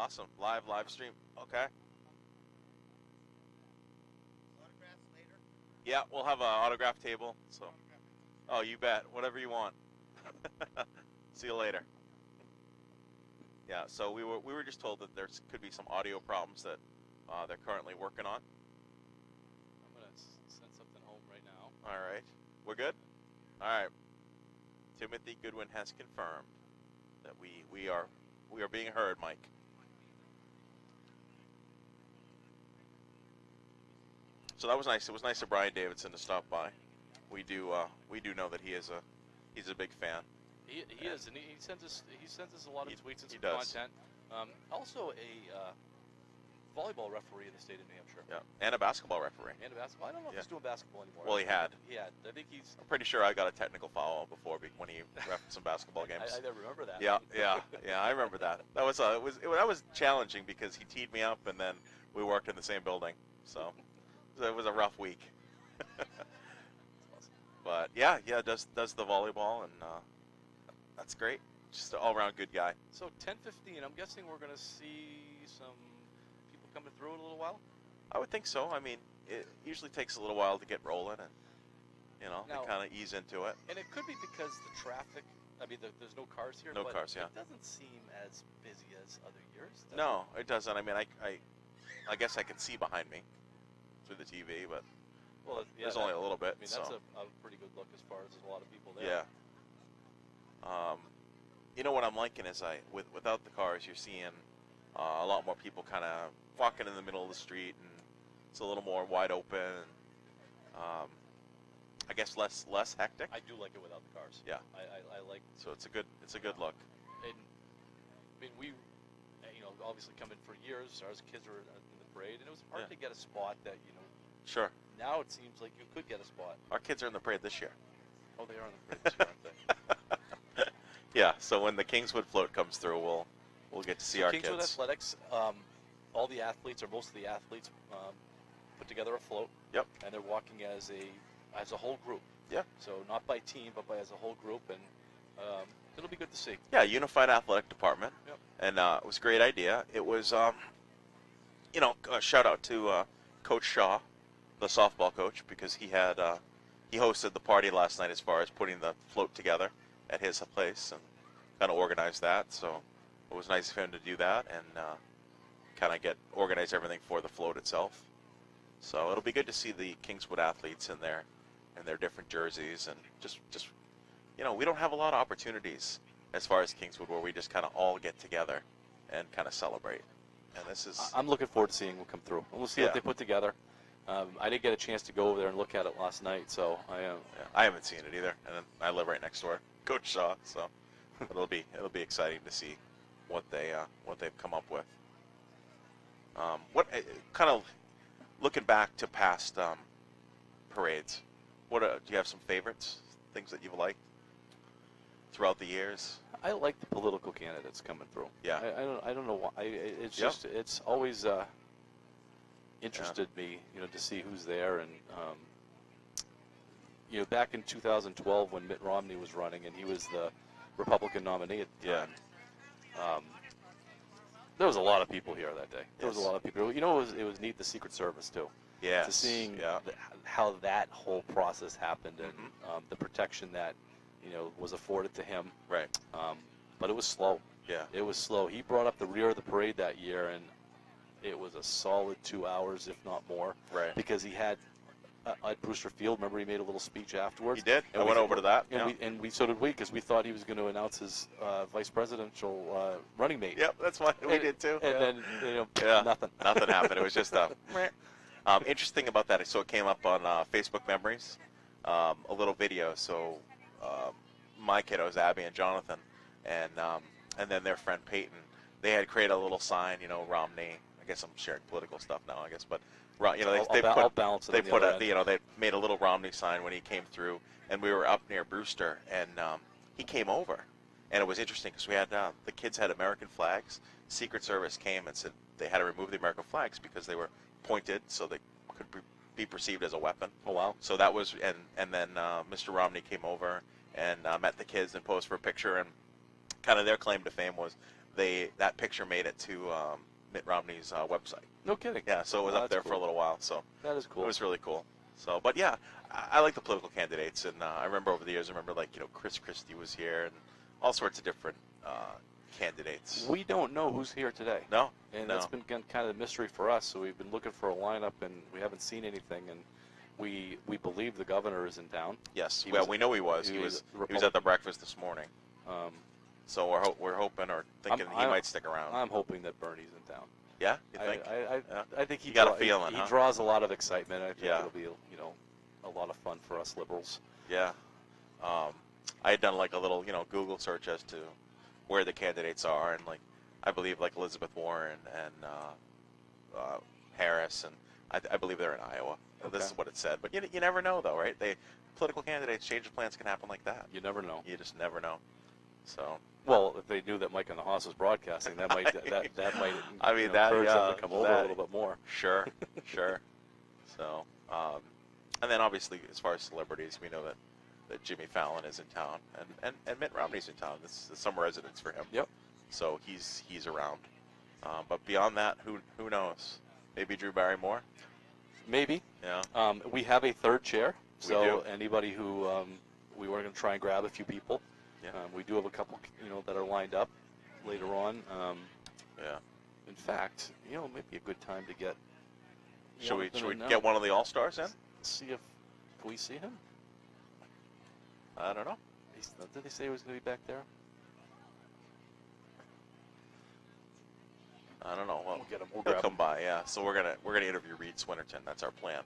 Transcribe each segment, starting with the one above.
Awesome. Live stream. Okay. Autographs later? Yeah, we'll have an autograph table. So. Oh, you bet. Whatever you want. See you later. Yeah, so we were just told that there could be some audio problems that they're currently working on. I'm gonna send something home right now. All right, we're good. All right. Timothy Goodwin has confirmed that we are being heard, Mike. So that was nice. It was nice of Brian Davidson to stop by. We do know that he's a big fan. He is, and he sends us a lot of tweets and some does. content. Also a volleyball referee in the state of New Hampshire. Yeah, and a basketball referee. And a basketball. I don't know if he's doing basketball anymore. Well, he had. He had. I think he's. I'm pretty sure I got a technical foul before when he reffed some basketball games. I never remember that. Yeah. I remember that. That was challenging because he teed me up and then we worked in the same building, so it was a rough week. But yeah, does the volleyball, and that's great. Just an all-around good guy. So 10:15. I'm guessing we're gonna see some people coming through in a little while. I would think so. I mean, it usually takes a little while to get rolling, and they kind of ease into it. And it could be because the traffic. I mean, there's no cars here. No but cars, yeah. It doesn't seem as busy as other years. No, it doesn't. I mean, I guess I can see behind me through the TV, but there's only a little bit. I mean, that's a pretty good look as far as there's a lot of people there. Yeah. What I'm liking is without the cars, you're seeing a lot more people kind of walking in the middle of the street, and it's a little more wide open. I guess less hectic. I do like it without the cars. Yeah. I like. So it's a good look. And I mean, we, obviously come in for years. Our kids were in the parade, and it was hard to get a spot that Sure. Now it seems like you could get a spot. Our kids are in the parade this year. Oh, they are in the parade this year, aren't they? Yeah. So when the Kingswood float comes through, we'll get to see our Kingswood kids. Athletics. All the athletes, or most of the athletes, put together a float. Yep. And they're walking as a whole group. Yeah. So not by team, but as a whole group, and it'll be good to see. Yeah, unified athletic department. Yep. And it was a great idea. It was, a shout out to Coach Shaw, the softball coach, because he hosted the party last night as far as putting the float together at his place and kind of organized that. So it was nice of him to do that and kind of organize everything for the float itself. So it'll be good to see the Kingswood athletes in their different jerseys, and just we don't have a lot of opportunities as far as Kingswood where we just kind of all get together and kind of celebrate. And this is. I'm looking forward to seeing what come through. We'll see what they put together. I didn't get a chance to go over there and look at it last night, so I haven't seen it either, and I live right next door, Coach Shaw. So it'll be exciting to see what they've come up with. What kind of looking back to past parades? Do you have some favorites, things that you've liked throughout the years? I like the political candidates coming through. Yeah. I don't know why. It's just it's always interested me, to see who's there, and back in 2012 when Mitt Romney was running and he was the Republican nominee at the time. There was a lot of people here that day. There was a lot of people. It was neat, the Secret Service too. Yeah. To seeing how that whole process happened, and the protection that was afforded to him. Right. But it was slow. Yeah. It was slow. He brought up the rear of the parade that year, and it was a solid 2 hours, if not more. Right. Because he had at Brewster Field. Remember, he made a little speech afterwards. He did. I went over to that. And so did we, because we thought he was going to announce his vice presidential running mate. Yep, that's what we did too. And then nothing. Nothing happened. It was just interesting about that. So it came up on Facebook Memories, a little video. So my kiddos, Abby and Jonathan, and then their friend Peyton, they had created a little sign, Romney. I guess I'm sharing political stuff now, I guess, but they made a little Romney sign when he came through, and we were up near Brewster, and he came over, and it was interesting because we had the kids had American flags. Secret Service came and said they had to remove the American flags because they were pointed, so they could be perceived as a weapon. Oh wow! So that was, and then Mr. Romney came over and met the kids and posed for a picture, and kind of their claim to fame was that picture made it to Mitt Romney's website. No kidding. Yeah, so it was up there for a little while. So that is cool. It was really cool. So, but yeah, I like the political candidates, and I remember over the years, like Chris Christie was here, and all sorts of different candidates. We don't know who's here today. No, and no. that's been kind of a mystery for us. So we've been looking for a lineup, and we haven't seen anything. And we believe the governor is in town. Yes, we know he was. He was at the breakfast this morning. So we're hoping or thinking he might stick around. I'm hoping that Bernie's in town. Yeah, you think? I think he got a feeling. He draws a lot of excitement. I think Yeah. it'll be a lot of fun for us liberals. Yeah. I had done like a little Google search as to where the candidates are, and I believe Elizabeth Warren and Harris, and I believe they're in Iowa. Okay. This is what it said, but you never know though, right? Political candidates, change of plans can happen like that. You never know. You just never know. So. Well, if they knew that Mike and the Hoss was broadcasting, that might that might I mean, encourage them to come over a little bit more. Sure, sure. So, and then obviously as far as celebrities, we know that Jimmy Fallon is in town, and Mitt Romney's in town. This is summer residence for him. Yep. So he's around. But beyond that, who knows? Maybe Drew Barrymore. Maybe. Yeah. We have a third chair, so we do. anybody who we were going to try and grab a few people. Yeah. We do have a couple, that are lined up later on. Yeah. In fact, maybe a good time to get. Should we get one of the All-Stars in? See if can we see him? I don't know. Did they say he was going to be back there? I don't know. Well, we'll get him. We'll he'll grab come him. by. Yeah. So we're gonna interview Reed Swinnerton. That's our plan.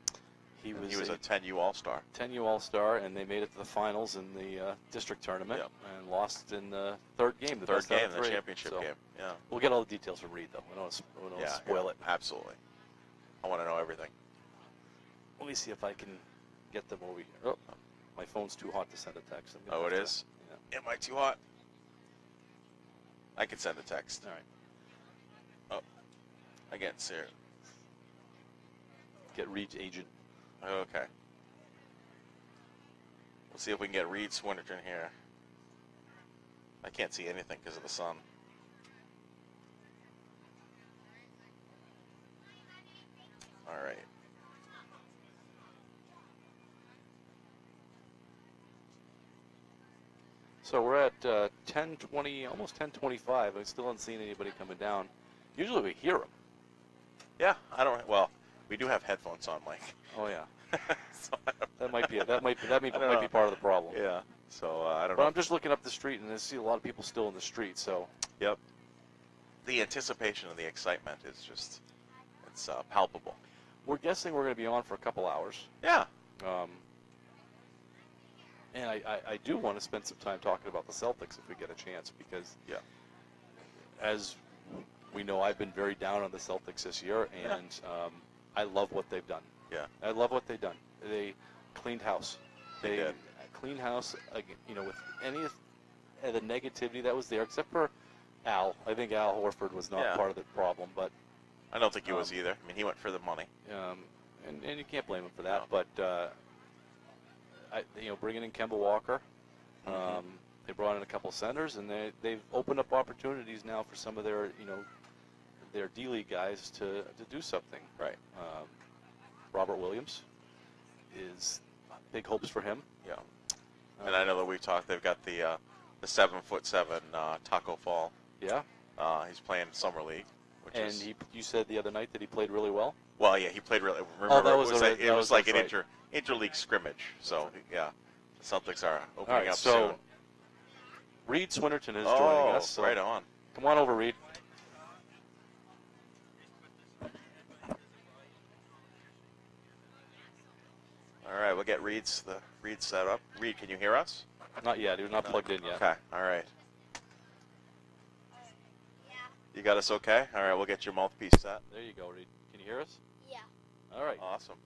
He was a 10U All-Star. 10U All-Star, and they made it to the finals in the district tournament, Yep. and lost in the third game. The Third best out game, of the three. championship So game. Yeah. We'll get all the details from Reed, though. We don't want to spoil it. Absolutely. I want to know everything. Let me see if I can get them over here. Oh, my phone's too hot to send a text. Oh, it is? Yeah. Am I too hot? I can send a text. All right. I get Sarah. Get Reed's agent. Okay. We'll see if we can get Reed Swinnerton here. I can't see anything because of the sun. All right. So we're at 10:20, almost 10:25. I still haven't seen anybody coming down. Usually we hear them. Yeah, well, we do have headphones on, Mike. Oh yeah. So That might be part of the problem. Yeah. So I don't But know. I'm just looking up the street, and I see a lot of people still in the street. So. Yep. The anticipation and the excitement is just, it's palpable. We're guessing we're going to be on for a couple hours. Yeah. And I do want to spend some time talking about the Celtics if we get a chance, because as we know, I've been very down on the Celtics this year, and I love what they've done. Yeah. I love what they've done. They cleaned house. They did. Cleaned house, with any of the negativity that was there, except for Al. I think Al Horford was not part of the problem, but I don't think he was either. I mean, he went for the money. And you can't blame him for that. No. But bringing in Kemba Walker, they brought in a couple centers, and they've opened up opportunities now for some of their their D League guys to do something. Right. Robert Williams is big hopes for him. Yeah. And I know that we've talked. They've got the 7'7" Taco Fall. Yeah. He's playing summer league, which And is. you said the other night that he played really well. Well, yeah, he played really. Remember, that was it was like an right. interleague scrimmage. So yeah, the Celtics are All opening right, up so soon. Reed Swinnerton is joining us. So right on. Come on over, Reed. All right, we'll get Reed set up. Reed, can you hear us? Not yet. He was not plugged in yet. Okay. All right. You got us okay? All right, we'll get your mouthpiece set. There you go, Reed. Can you hear us? Yeah. All right. Awesome.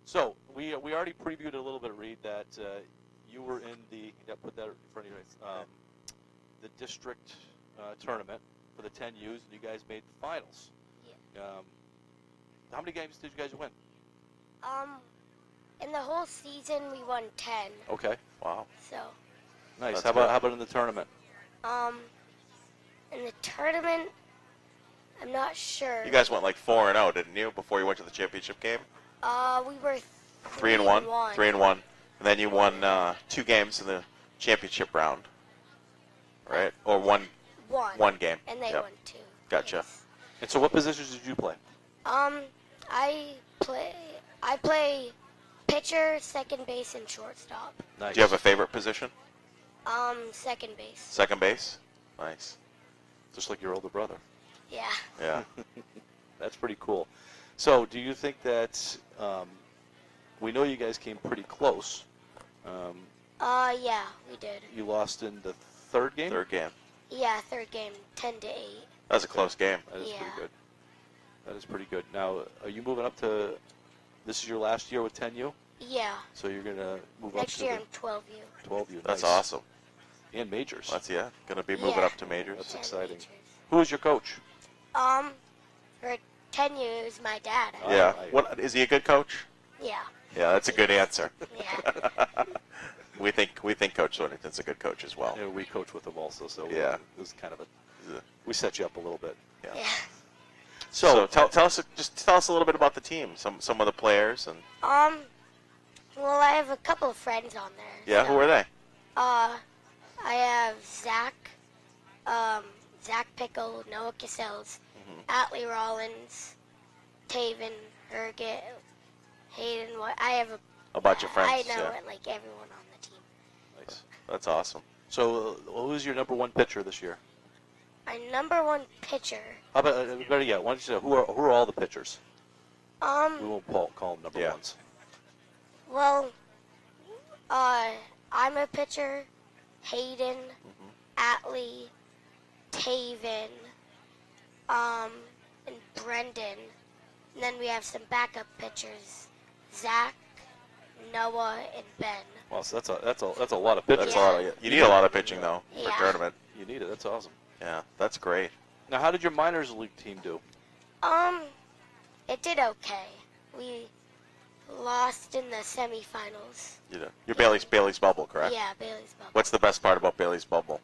So we already previewed a little bit, Reed, that you were in the put that in front of you, the district tournament for the 10Us, and you guys made the finals. Yeah. How many games did you guys win? In the whole season, we won 10. Okay. Wow. So, Nice. That's How good. about in the tournament? In the tournament, I'm not sure. You guys went like 4-0, didn't you, before you went to the championship game? We were 3-1. 3-1. And then you won 2 games in the championship round, right? Or one game. And they Yep. won 2. Gotcha. Yes. And so what positions did you play? I play pitcher, second base, and shortstop. Nice. Do you have a favorite position? Second base. Second base? Nice. Just like your older brother. Yeah. Yeah. That's pretty cool. So do you think that, we know you guys came pretty close. Yeah, we did. You lost in the third game? Third game. Yeah, third game, 10-8. That was a close game. That is Yeah. pretty good. That is pretty good. Now, are you moving up to, this is your last year with 10U? Yeah. So you're going to move Next up to year the I'm 12U. 12U. That's Nice. awesome. And majors. That's, going to be moving Yeah. up to majors. That's And exciting. majors. Who is your coach? For 10U is my dad. I Yeah. Right. What is he a good coach? Yeah. Yeah, that's a good answer. Yeah. we think Coach Swinington's a good coach as well. And we coach with him also, so Yeah. it was kind of we set you up a little bit. Yeah. Yeah. So tell us a little bit about the team, some of the players and. Well, I have a couple of friends on there. Yeah, so, who are they? I have Zach Pickle, Noah Casells, Atlee Rollins, Taven, Herget, Hayden. I have A bunch of friends. I know yeah. like everyone on the team. Nice. That's awesome. So who's your number one pitcher this year? My number one pitcher. How about, better yet, why don't you say, who are all the pitchers? We won't call them number Yeah. ones. Well, I'm a pitcher. Hayden, Atlee, Taven, and Brendan. And then we have some backup pitchers: Zach, Noah, and Ben. Well, so that's a lot of pitchers. That's a lot of. You need a lot of pitching though for Yeah. tournament. You need it. That's awesome. Yeah, that's great. Now, how did your minors league team do? It did okay. We lost in the semifinals. You know, you're Bailey's Bubble, correct? Yeah, Bailey's Bubble. What's the best part about Bailey's Bubble?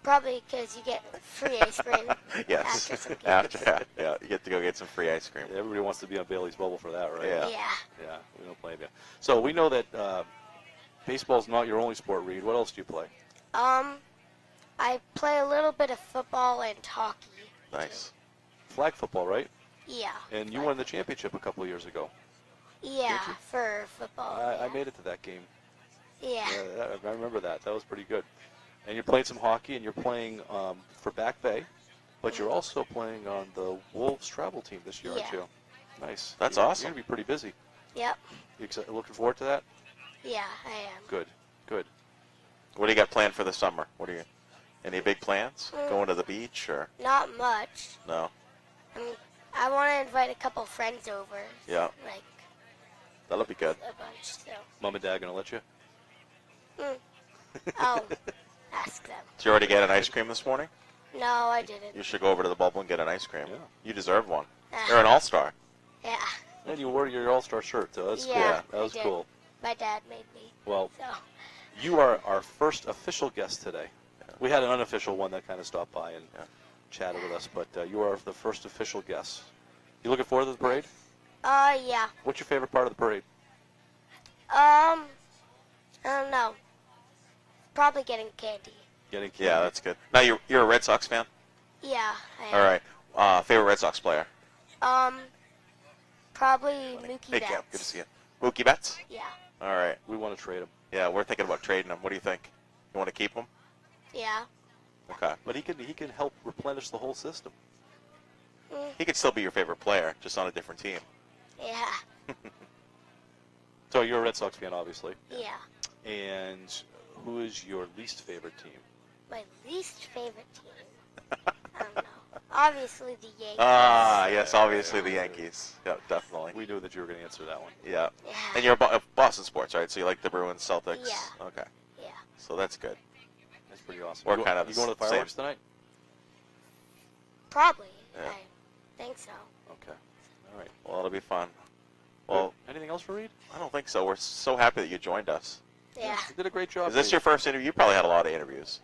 Probably because you get free ice cream. Yes. After some games. After, yeah, you get to go get some free ice cream. Everybody wants to be on Bailey's Bubble for that, right? Yeah. Yeah. Yeah, we don't blame you. So we know that baseball's not your only sport, Reed. What else do you play? I play a little bit of football and hockey. Nice. Flag football, right? Yeah. And you won the championship a couple of years ago. Yeah, Did you? for football. I yeah. made it to that game. Yeah. I remember that. That was pretty good. And you're playing some hockey, and you're playing for Back Bay, but you're also playing on the Wolves travel team this year, aren't Yeah. you? Nice. That's You're awesome. going to be pretty busy. Yep. You looking forward to that? Yeah, I am. Good. Good. What do you got planned for the summer? Any big plans? Going to the beach or Not much. no? I want to invite a couple friends over. Yeah. Like That'll be good. a bunch. So Mom and Dad going to let you? I'll ask them. Did you already get an ice cream this morning? No, I didn't. You should go over to the bubble and get an ice cream. Yeah. You deserve one. You're an all-star. Yeah. And you wore your All-Star shirt, so that's Yeah, cool. That was I did. cool. My dad made me. Well, So you are our first official guest today. We had an unofficial one that kind of stopped by and chatted with us, but you are the first official guest. You looking forward to the parade? yeah. What's your favorite part of the parade? I don't know. Probably getting candy. Getting candy. Yeah, that's good. Now you're a Red Sox fan. Yeah, I am. All right. Favorite Red Sox player? Probably Mookie Hey, Cap. Betts. Good to see you. Mookie Betts. Yeah. All right. We want to trade him. Yeah, we're thinking about trading him. What do you think? You want to keep him? Yeah. Okay. But he can help replenish the whole system. He could still be your favorite player, just on a different team. Yeah. So you're a Red Sox fan, obviously. Yeah. And who is your least favorite team? My least favorite team. I don't know. Obviously the Yankees. Ah, yes, obviously the Yankees. Yeah, definitely. We knew that you were going to answer that one. Yeah. Yeah. And you're a Boston sports, right? So you like the Bruins, Celtics. Yeah. Okay. Yeah. So that's good. That's pretty awesome. We're you, kind of you the going to the same. fireworks tonight? Probably. Yeah. I think so. Okay. All right. Well, it'll be fun. Well, Anything else for Reed? I don't think so. We're so happy that you joined us. Yeah. You did a great job. Is this Reed. your first interview? You probably had a lot of interviews.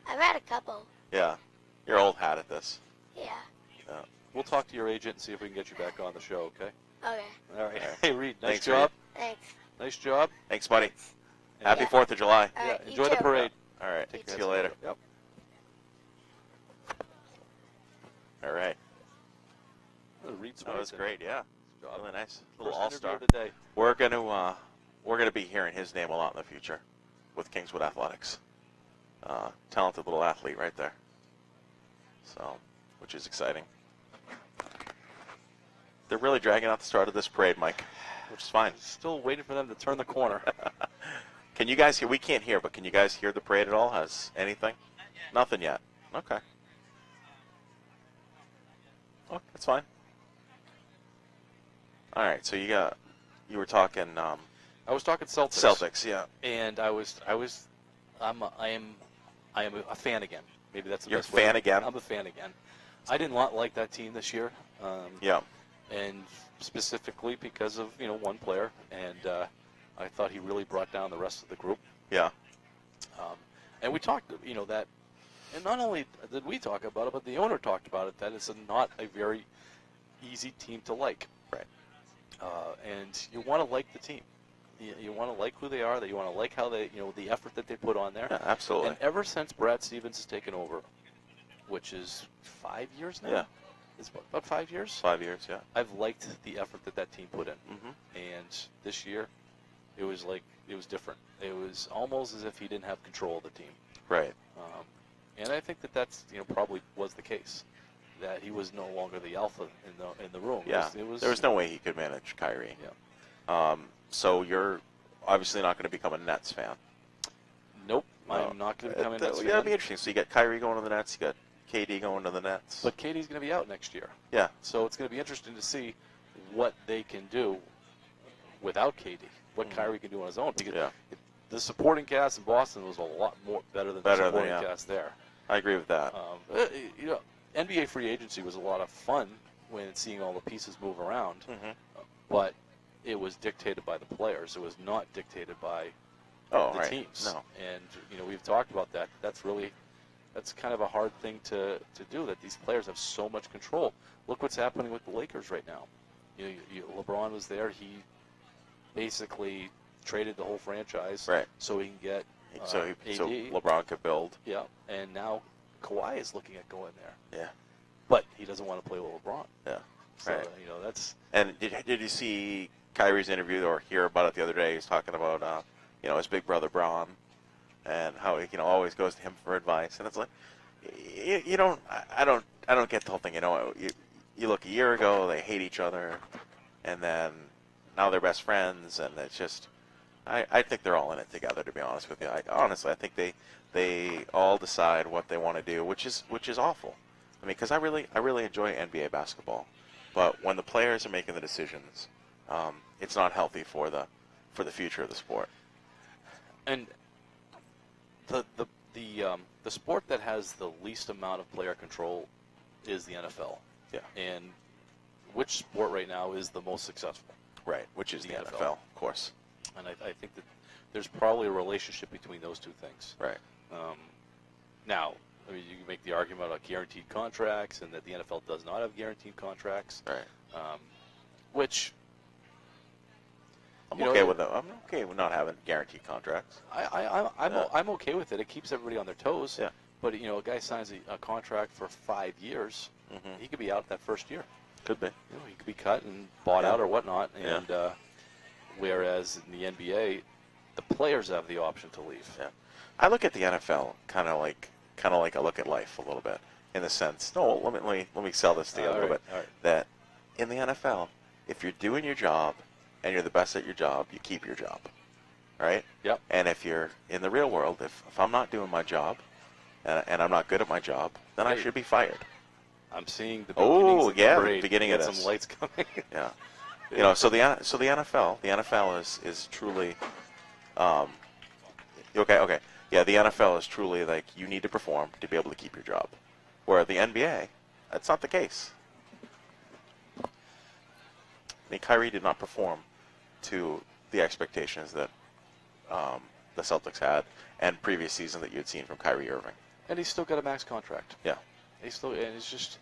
I've had a couple. Yeah. You're old hat at this. Yeah. We'll talk to your agent and see if we can get you back on the show, okay? Okay. All right. Hey, Reed, nice Thanks, job. Reed. Thanks. Nice job. Thanks, buddy. And Happy 4th of July. All yeah, right, you enjoy the too. parade. All right. You See too. you later. Yep. All right. Reed That was great. Yeah. Good job. Really nice. Little First all-star. interview of the day. We're gonna be hearing his name a lot in the future with Kingswood Athletics. Talented little athlete right there. So, which is exciting. They're really dragging out the start of this parade, Mike, which is fine. Still waiting for them to turn the corner. Can you guys hear? We can't hear, but can you guys hear the parade at all? Has anything? Nothing yet. Okay. Oh, that's fine. All right. So you were talking I was talking Celtics. Celtics, yeah. And I am a fan again. Maybe that's the You're a best way. fan again? I'm a fan again. I did not like that team this year. Yeah. And specifically because of one player, and I thought he really brought down the rest of the group. Yeah. And we talked, that, and not only did we talk about it, but the owner talked about it. That it's not a very easy team to like. Right. And you want to like the team. You want to like who they are. That you want to like how they, the effort that they put on there. Yeah, absolutely. And ever since Brad Stevens has taken over, which is 5 years now. Yeah. It's about 5 years. 5 years, yeah. I've liked the effort that team put in. Mm-hmm. And this year, it was different. It was almost as if he didn't have control of the team. Right. And I think that's probably was the case, that he was no longer the alpha in the room. Yeah. There was no way he could manage Kyrie. Yeah. So you're obviously not going to become a Nets fan. Nope. I'm not going to become a Nets fan. That'll be interesting. So you got Kyrie going to the Nets. You got KD going to the Nets. But KD's going to be out next year. Yeah. So it's going to be interesting to see what they can do without KD, what Kyrie can do on his own. Because the supporting cast in Boston was a lot more better than the supporting cast there. I agree with that. NBA free agency was a lot of fun when seeing all the pieces move around, but it was dictated by the players. It was not dictated by the teams. No. And we've talked about that. That's kind of a hard thing to do, that these players have so much control. Look what's happening with the Lakers right now. LeBron was there. He basically traded the whole franchise so he can get so AD. LeBron could build. Yeah, and now Kawhi is looking at going there. Yeah. But he doesn't want to play with LeBron. Yeah. So, right. That's... And did you see Kyrie's interview or hear about it the other day? He was talking about, his big brother Braun and how he, always goes to him for advice. And it's like, I don't get the whole thing. You look a year ago, they hate each other, and then now they're best friends, and it's just, I think they're all in it together, to be honest with you. Honestly, I think they all decide what they want to do, which is awful. I mean, because I really enjoy NBA basketball, but when the players are making the decisions, it's not healthy for the future of the sport. And the sport that has the least amount of player control is the NFL. Yeah. And which sport right now is the most successful? Right, which is the NFL, of course. And I think that there's probably a relationship between those two things. Right. Now, you can make the argument about guaranteed contracts and that the NFL does not have guaranteed contracts. Right. Which I'm okay with that. I'm okay with not having guaranteed contracts. I'm okay with it. It keeps everybody on their toes. Yeah. But a guy signs a contract for 5 years, he could be out that first year. Could be. He could be cut and bought out or whatnot. And whereas in the NBA, the players have the option to leave. Yeah. I look at the NFL kind of like I look at life a little bit, in the sense. No, let me sell this to you a little bit. All right. That in the NFL, if you're doing your job and you're the best at your job, you keep your job, right? Yep. And if you're in the real world, if I'm not doing my job, and I'm not good at my job, then I should be fired. I'm seeing the beginnings of the parade. Beginning of Get this. some lights coming. Yeah. So the NFL is truly, okay. Yeah, the NFL is truly like, you need to perform to be able to keep your job. Where the NBA, that's not the case. I mean, Kyrie did not perform to the expectations that the Celtics had and previous season that you had seen from Kyrie Irving. And he's still got a max contract. Yeah. and it's just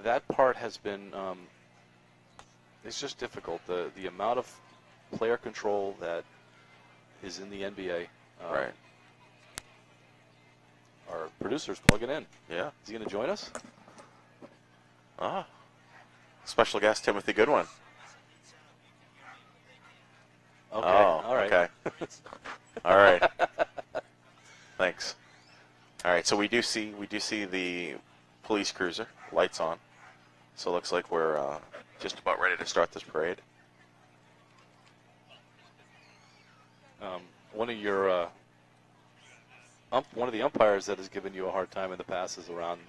that part has been it's just difficult. The amount of player control that is in the NBA. Right. Our producer's plugging in. Yeah. Is he going to join us? Special guest Timothy Goodwin. Okay. Oh, all right. Okay. All right. Thanks. All right. So we do see the police cruiser lights on. So it looks like we're just about ready to start this parade. One of your one of the umpires that has given you a hard time in the past is around.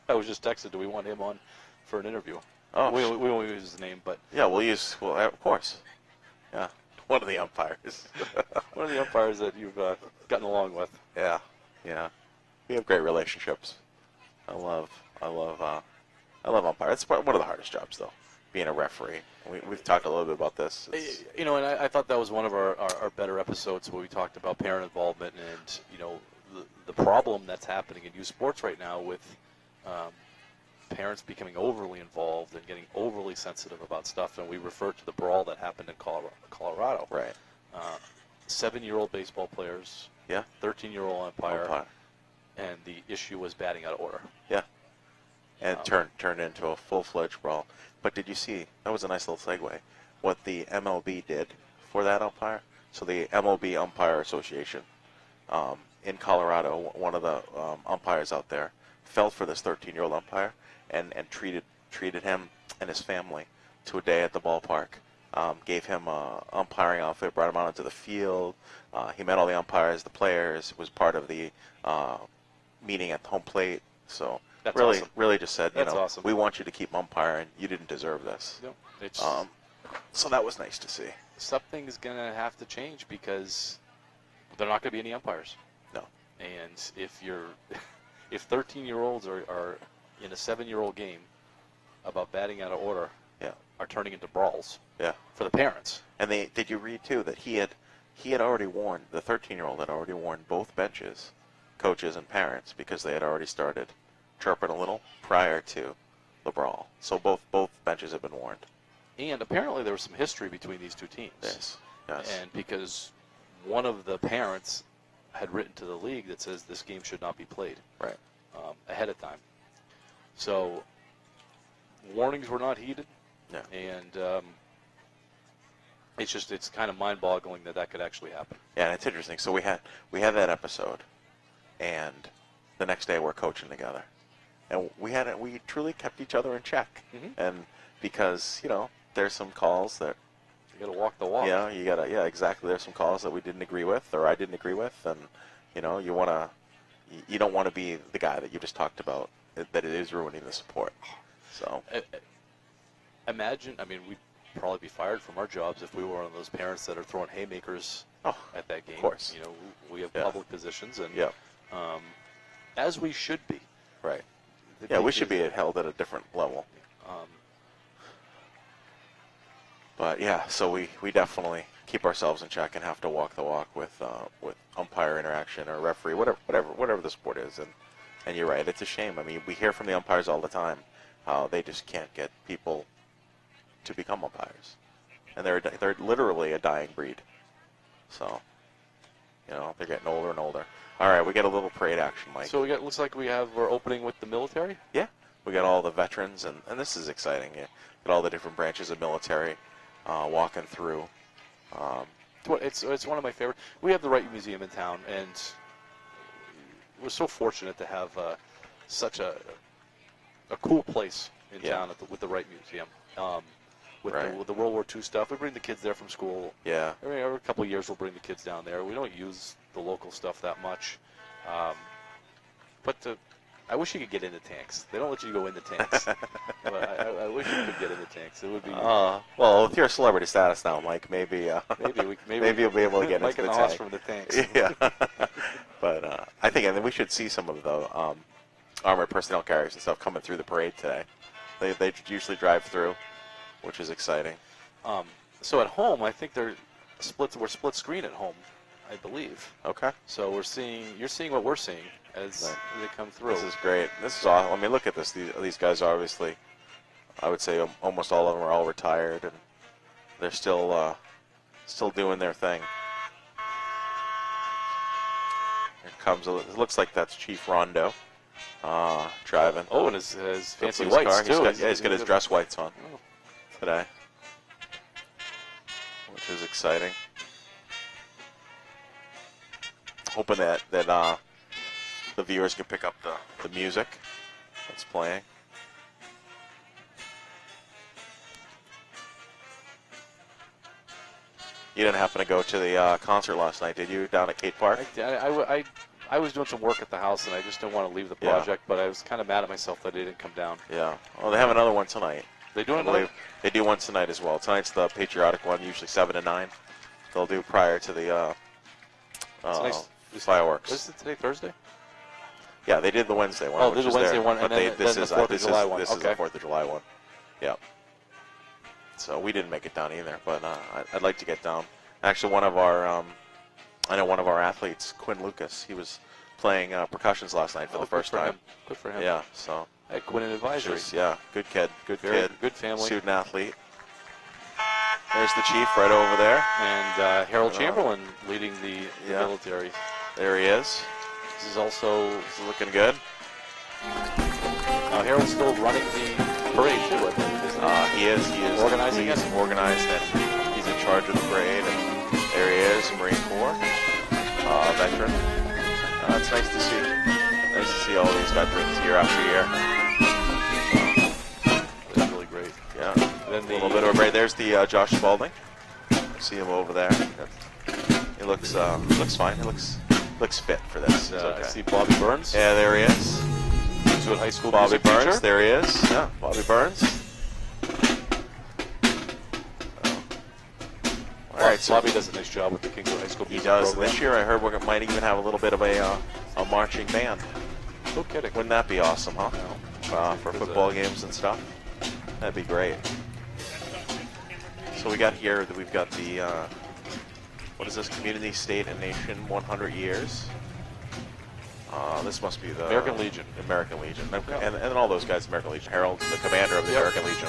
I was just texted. Do we want him on for an interview? Oh, we won't use his name, but yeah, well, of course. Yeah, one of the umpires. one of the umpires that you've gotten along with. Yeah. We have great relationships. I love umpire. It's one of the hardest jobs, though, being a referee. We've talked a little bit about this. And I thought that was one of our better episodes where we talked about parent involvement and, the problem that's happening in youth sports right now with parents becoming overly involved and getting overly sensitive about stuff. And we referred to the brawl that happened in Colorado. Right. 7-year-old baseball players. Yeah. 13-year-old umpire. And the issue was batting out of order. Yeah. And turned into a full-fledged brawl. But did you see, that was a nice little segue, what the MLB did for that umpire? So the MLB Umpire Association in Colorado, one of the umpires out there, fell for this 13-year-old umpire and treated him and his family to a day at the ballpark. Gave him a umpiring outfit, brought him out onto the field. He met all the umpires, the players, was part of the meeting at the home plate. So That's really, awesome. really just said, Awesome. we want you to keep umpiring. You didn't deserve this. No, So that was nice to see. Something's going to have to change because there are not going to be any umpires. No. And if 13-year-olds are in a 7-year-old game about batting out of order, Yeah. are turning into brawls. Yeah. For the parents. And did you read too that he had already warned, the 13-year-old had already warned both benches, coaches and parents, because they had already started chirping a little prior to the brawl. So both benches have been warned. And apparently there was some history between these two teams. Yes. And because one of the parents had written to the league that says this game should not be played. Right. Ahead of time. So warnings were not heeded. Yeah. And it's kind of mind-boggling that could actually happen. Yeah, and it's interesting. So we had that episode, and the next day we're coaching together, and we truly kept each other in check. Mm-hmm. And because there's some calls that you got to walk the walk. Yeah, exactly. There's some calls that we didn't agree with, or I didn't agree with, and you don't want to be the guy that you just talked about that it is ruining the sport. So imagine, we'd probably be fired from our jobs if we were one of those parents that are throwing haymakers at that game. Of course. We have public positions, and yeah. As we should be. Right. Yeah, we should be held at a different level. But yeah, so we definitely keep ourselves in check and have to walk the walk with umpire interaction or referee, whatever the sport is. And you're right, it's a shame. We hear from the umpires all the time how they just can't get people to become umpires, and they're literally a dying breed. So they're getting older and older. All right, we got a little parade action, Mike. So looks like we're opening with the military. Yeah, we got all the veterans, and this is exciting. Yeah, got all the different branches of military walking through. It's one of my favorite. We have the Wright Museum in town, and we're so fortunate to have such a cool place in town with the Wright Museum. With the World War II stuff, we bring the kids there from school. Yeah. Every couple of years, we'll bring the kids down there. We don't use the local stuff that much, but I wish you could get into tanks. They don't let you go into tanks. But I wish you could get into tanks. It would be. Well, with your celebrity status now, Mike, maybe you'll be able to get Mike into the and the tank. from the tanks. Yeah. But I think we should see some of the armored personnel carriers and stuff coming through the parade today. They usually drive through, which is exciting. So at home, I think we're split screen at home. I believe. Okay. So you're seeing what we're seeing as they come through. This is great. This is awesome. I mean, look at this. These guys are obviously, I would say almost all of them are all retired, and they're still doing their thing. Here comes, it looks like that's Chief Rondo driving. Oh, and his fancy his whites, car. too. He's got his dress whites on Oh. today, which is exciting. Hoping that the viewers can pick up the music that's playing. You didn't happen to go to the concert last night, did you, down at Kate Park? I was doing some work at the house, and I just didn't want to leave the project, but I was kind of mad at myself that I didn't come down. Yeah. Well, they have another one tonight. They doing another? They do one tonight as well. Tonight's the patriotic one, usually 7 to 9. They'll do prior to the fireworks. Is it today, Thursday? Yeah, they did the Wednesday one. Oh, they did the Wednesday one, and then the 4th of July one. This is the 4th of July one. Yeah. So we didn't make it down either, but I'd like to get down. Actually, one of our athletes, Quinn Lucas, he was playing percussions last night for the first time. Good for him. Yeah, so. At Quinn Advisory. Yeah, good kid. Good kid. Good family. Student athlete. There's the chief right over there. And Harold Chamberlain leading the military. There he is. This is also looking good. Harold's still running the parade too, I think, isn't he? He is. Organizing it? Organized, and he's in charge of the parade. And there he is, Marine Corps veteran. It's nice to see. Nice to see all these veterans year after year. It's really great. Yeah. Then a little bit of a break. There's the Josh Spalding. See him over there. He looks fine. He looks fit for this. I see Bobby Burns. Yeah, there he is. Kingswood High School Bobby music Burns. teacher. There he is. Yeah, Bobby Burns. All right, so Bobby does a nice job with the Kingswood High School music program. This year, I heard we might even have a little bit of a marching band. No kidding. Wouldn't that be awesome, huh? No. For football games and stuff. That'd be great. So we got here that we've got the what is this? Community, State, and Nation 100 years. This must be the American Legion. American Legion, Yeah. and all those guys, American Legion. Harold's the commander of the American Legion.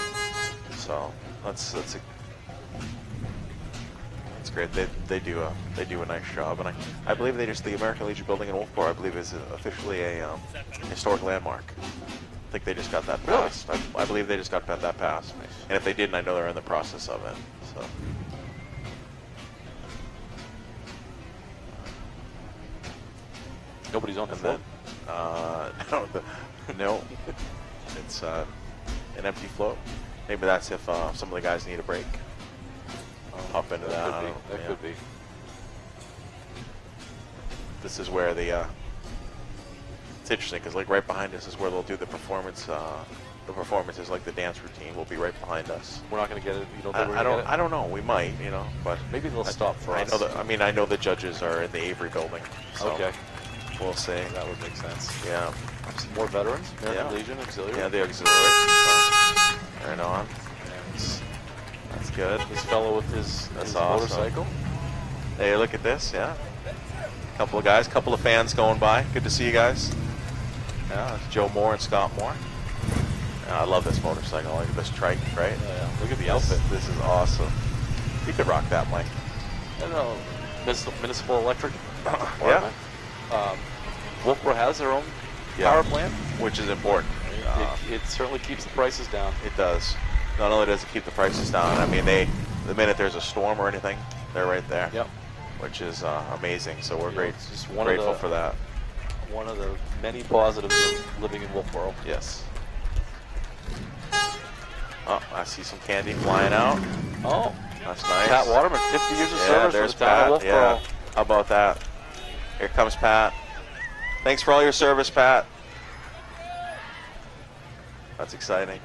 So that's great. They do a nice job, and I believe the American Legion building in Wolfeboro, I believe, is officially a historic landmark. I think they just got that passed. Really? I believe they just got that passed. Nice. And if they didn't, I know they're in the process of it. So. Nobody's on the And float. then, no, it's an empty float. Maybe that's if some of the guys need a break. Hop into that. That could be. This is where it's interesting because like right behind us is where they'll do the performance. The performances, like the dance routine, will be right behind us. We're not going to get it. You don't think we're going to get it? I don't know. We might, but maybe they'll stop for us. I know the judges are in the Avery building. So Okay. We'll see. That would make sense. Yeah. Some more veterans. American Legion Auxiliary. Yeah, the auxiliary. So, right on. And that's good. this fellow with his awesome. motorcycle. Hey, look at this. Yeah. Couple of guys, couple of fans going by. Good to see you guys. Yeah, it's Joe Moore and Scott Moore. I love this motorcycle. I like this trike, right? Yeah. Look at the outfit. This is awesome. You could rock that, Mike. I know. Municipal Electric. Yeah. Wolfeboro has their own Yeah. power plant. Which is important. It certainly keeps the prices down. It does. Not only does it keep the prices down, I mean, the minute there's a storm or anything, they're right there. Yep. Which is amazing. So we're It's just grateful for that. One of the many positives of living in Wolfeboro. Yes. Oh, I see some candy flying out. Oh, that's nice. Pat Waterman, 50 years of service there's for the town of Pat. Wolfeboro. Yeah. How about that? Here comes Pat. Thanks for all your service, Pat. That's exciting.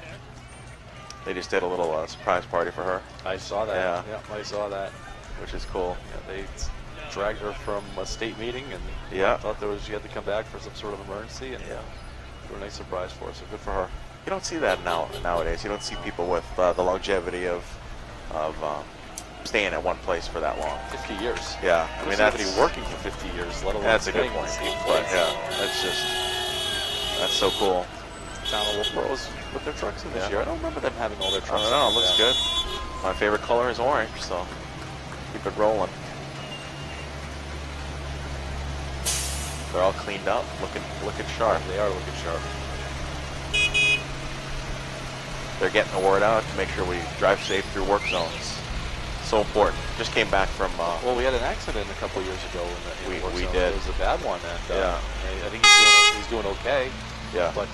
They just did a little surprise party for her. I saw that. Yeah. I saw that. Which is cool. Yeah, they dragged her from a state meeting and thought she had to come back for some sort of emergency, and they were a nice surprise for her. So good for her. You don't see that nowadays. You don't see people with the longevity of staying at one place for that long. 50 years. Yeah, I mean that's working for 50 years, let alone that's a good staying in point. the same But place. yeah, that's so cool. Town of Wolfeboro's with their trucks in this Yeah. year. I don't remember them having all their I trucks. don't know. It in. looks good. My favorite color is orange, so keep it rolling. They're all cleaned up, looking sharp. They are looking sharp. They're getting the word out to make sure we drive safe through work zones. So important. Just came back from. Well, we had an accident a couple years ago in the work we zone. did. It was a bad one, and Yeah. I think he's doing okay. Yeah. But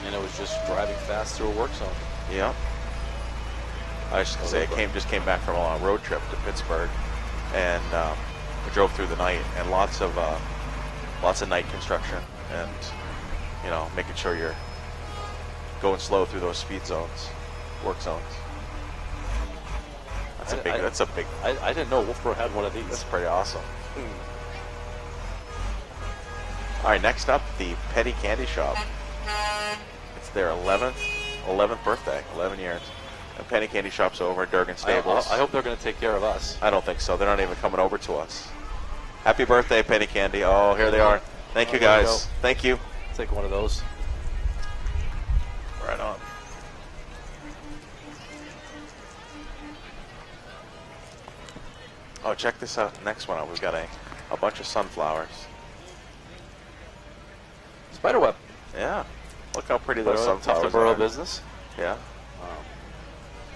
and it was just driving fast through a work zone. Yeah. I was just gonna say, I just came back from a road trip to Pittsburgh, and we drove through the night, and lots of night construction, and making sure you're going slow through those speed zones, work zones. That's a big. I didn't know Wolfeboro had one of these. That's pretty awesome. All right, next up, the Petty Candy Shop. It's their 11th birthday, 11 years. And Penny Candy Shop's over at Durgan Stables. I hope they're going to take care of us. I don't think so. They're not even coming over to us. Happy birthday, Penny Candy. Oh, here they are. Thank you, guys. Thank you. Take one of those. Right on. Oh, check this out. Next one up, we've got a bunch of sunflowers. Spiderweb. Yeah. Look how pretty those sunflowers Wolfeboro are. business. Yeah.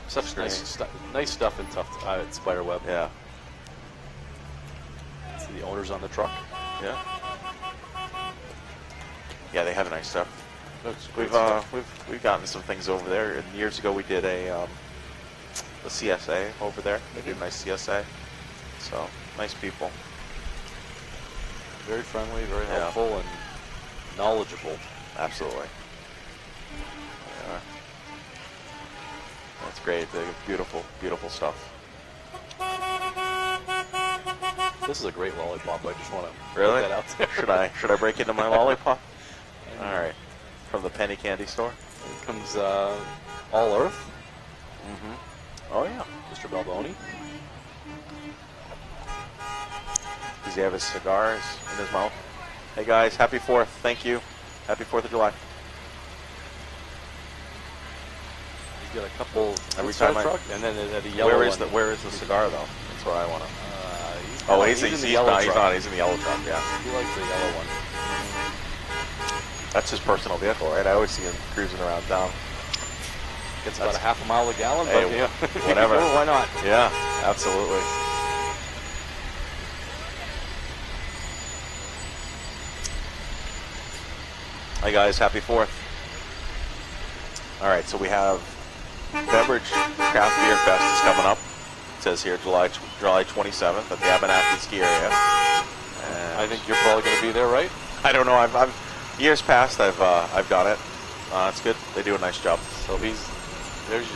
Such nice stuff in Spiderweb. Yeah. See the owners on the truck. Yeah. Yeah, they have nice stuff. We've gotten some things over there. And years ago, we did a CSA over there. They did a nice CSA. So nice people. Very friendly, very helpful, and knowledgeable. Absolutely. Yeah. That's great. They beautiful, beautiful stuff. This is a great lollipop. I just want to Really? put that out there. Should I break into my lollipop? All right. From the Penny Candy store. It comes All Earth. Mm-hmm. Oh yeah. Mr. Balboni. Does he have his cigars in his mouth? Hey guys, happy 4th. Thank you. Happy 4th of July. He's got a couple Every time truck, and then a yellow where one. is the cigar though? That's what I want to. He's in the yellow truck. He's in the yellow truck. Yeah. He likes the yellow one. That's his personal vehicle, right? I always see him cruising around town. Gets about a half a mile a gallon, hey, but yeah, whatever. Why not? Yeah, absolutely. Hi guys, happy 4th. All right, so we have Beverage Craft Beer Fest is coming up. It says here July 27th at the Abenaki Ski Area. And I think you're probably going to be there, right? I don't know. I've years past I've done it. It's good. They do a nice job. So there's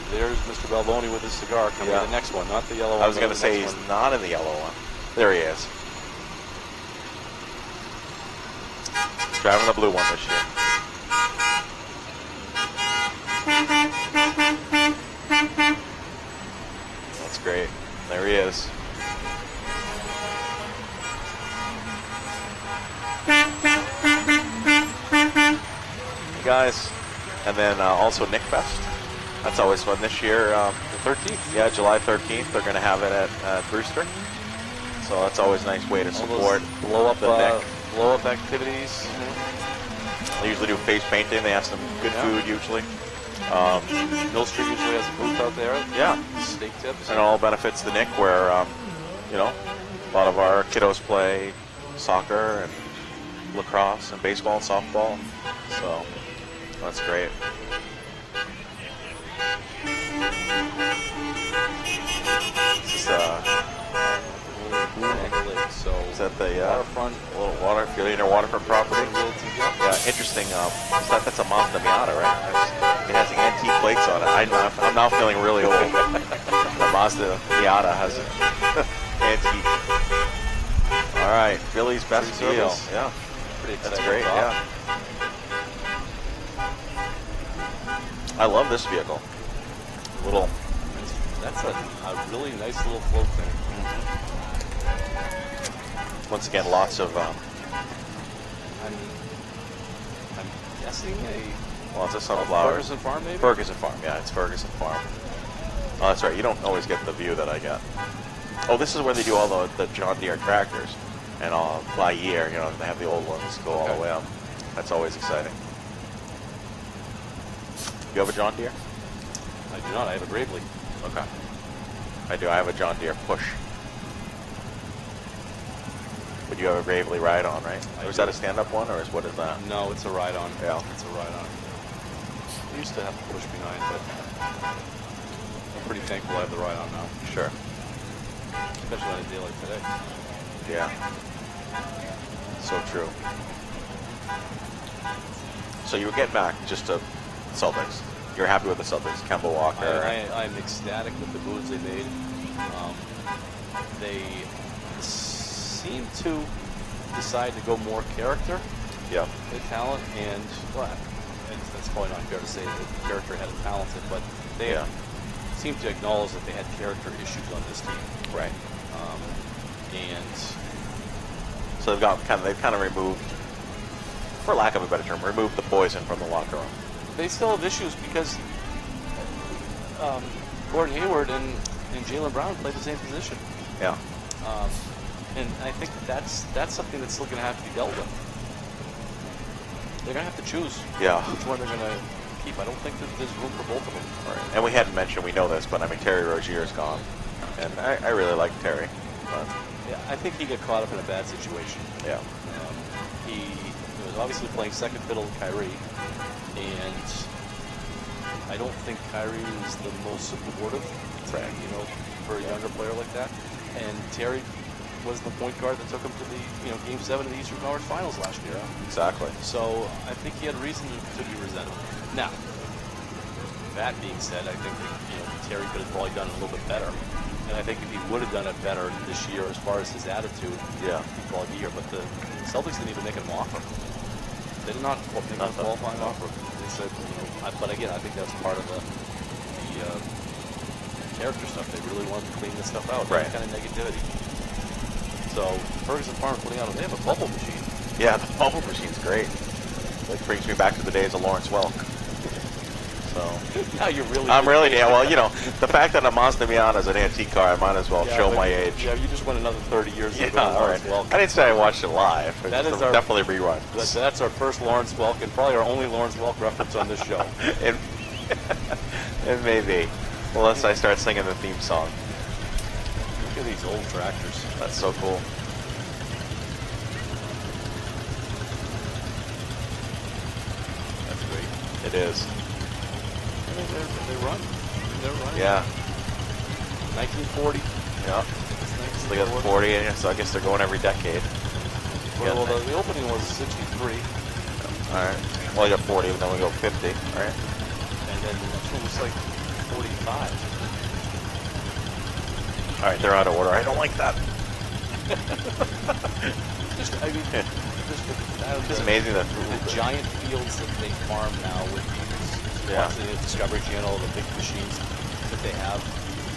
Mr. Balboni with his cigar coming to the next one, not the yellow one. I was going to say he's not in the yellow one. There he is. Driving the blue one this year. That's great. There he is. Hey guys. And then also Nick Fest. That's always fun. This year, The 13th. yeah, July 13th, they're going to have it at Brewster. So that's always a nice way to support blow up the Nick. blow up activities. They usually do face painting. They have some good food usually. Mill Street usually has a booth out there. Yeah. Steak tips. And it all benefits the Nick, where a lot of our kiddos play soccer and lacrosse and baseball and softball. So that's great. This So is that the waterfront, little waterfront property? Yeah, interesting. That's a Mazda Miata, right? It has antique plates on it. I'm now feeling really old. The Mazda Miata has an antique. All right, Billy's best deal. Yeah, pretty that's exciting. great. Yeah, I love this vehicle. Little That's a really nice little float thing. Once again, lots of I'm guessing lots of sunflowers. Ferguson Farm, maybe? Ferguson Farm, yeah, it's Ferguson Farm. Oh, that's right. You don't always get the view that I get. Oh, this is where they do all the John Deere tractors, and by year, you know, they have the old ones go all the way up. That's always exciting. You have a John Deere? I do not. I have a Gravely. Okay. I do. I have a John Deere Push. But you have a Gravely ride-on, right? Or is that a stand-up one, or what is that? No, it's a ride-on. Yeah. It's a ride-on. I used to have the Push behind, but I'm pretty thankful I have the ride-on now. Sure. Especially on a day like today. Yeah. So true. So you were getting back just to Celtics. You're happy with the Celtics, Kemba Walker. I'm ecstatic with the moves they made. They seem to decide to go more character than talent, and that's probably not fair to say that character had talented, but they seem to acknowledge that they had character issues on this team. Right. And so they've kind of removed, for lack of a better term, removed the poison from the locker room. they still have issues because Gordon Hayward and Jaylen Brown play the same position. Yeah. And I think that's something that's still going to have to be dealt with. They're going to have to choose which one they're going to keep. I don't think that there's room for both of them. Right. And we hadn't mentioned, we know this, but I mean, Terry Rozier's gone. And I really like Terry. But yeah, I think he got caught up in a bad situation. Yeah. He was obviously playing second fiddle to Kyrie, and I don't think Kyrie is the most supportive, for a younger player like that. And Terry was the point guard that took him to the Game 7 of the Eastern Conference Finals last year. Exactly. So I think he had reason to be resentful. Now, that being said, I think that, Terry could have probably done it a little bit better. And I think if he would have done it better this year as far as his attitude, he'd probably be here. But the Celtics didn't even make an offer. They did not make a qualifying offer. They said, but again, I think that's part of the character stuff. They really wanted to clean this stuff out. Right. That kind of negativity. So Ferguson Farm putting out, they have a bubble machine. Yeah, the bubble machine's great. It brings me back to the days of Lawrence Welk. So now you're really. I'm really well. The fact that a Mazda Miata is an antique car, I might as well show my age. Yeah, you just went another 30 years ago. All right. I didn't say I watched it live. That is definitely rerun. That's our first Lawrence Welk, and probably our only Lawrence Welk reference on this show. It may be, unless I start singing the theme song. Look at these old tractors. That's so cool. That's great. It is. They run. They're running. Yeah. 1940. Yeah. So they got 40 in here, so I guess they're going every decade. Well, the opening was 63. All right. Well, you got 40, and then we go 50, right? And then the next one was like 45. All right, they're out of order. I don't like that. Just amazing that the giant fields that they farm now with watching the Discovery Channel, the big machines that they have,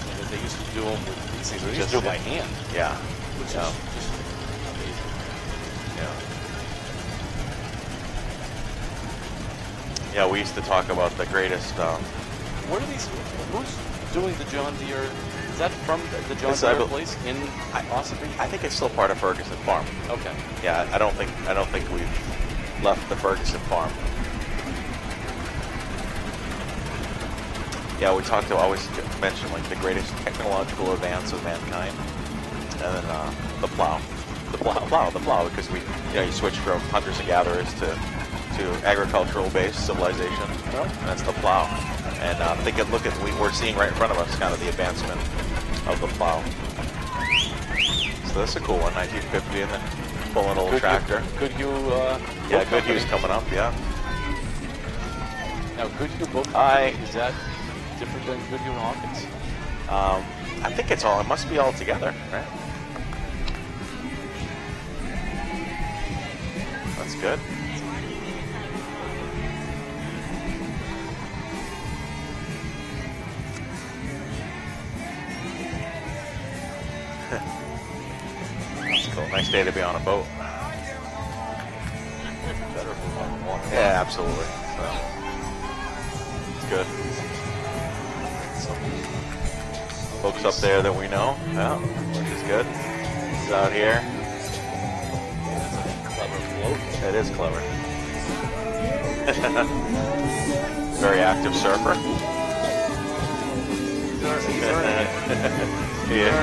and that they used to do them with these things. They used to do it by hand. Yeah. Which is just amazing. Yeah. Yeah, we used to talk about the greatest. What are these? Who's doing the John Deere? Is that from the John Deere place in Ossipee? I think it's still part of Ferguson Farm. Okay. Yeah, I don't think we've left the Ferguson Farm. Yeah, we talked to always mention like the greatest technological advance of mankind, and then the plow, because we you switch from hunters and gatherers to agricultural based civilization. And that's the plow. And look at what we're seeing right in front of us, kind of the advancement of the plow. So that's a cool one, 1950, and then pulling old tractor. Goodhue. Goodhue's coming up. Yeah. Now Goodhue boat. Is that different than Goodhue and Hawkins? I think it must be all together, right? That's good. So nice day to be on a boat. Better if we're on the water. Yeah, absolutely. So, it's good. Some folks up there that we know, yeah, which is good. He's out here. That's a clever float. It is clever. Very active surfer. He's earning it. He is.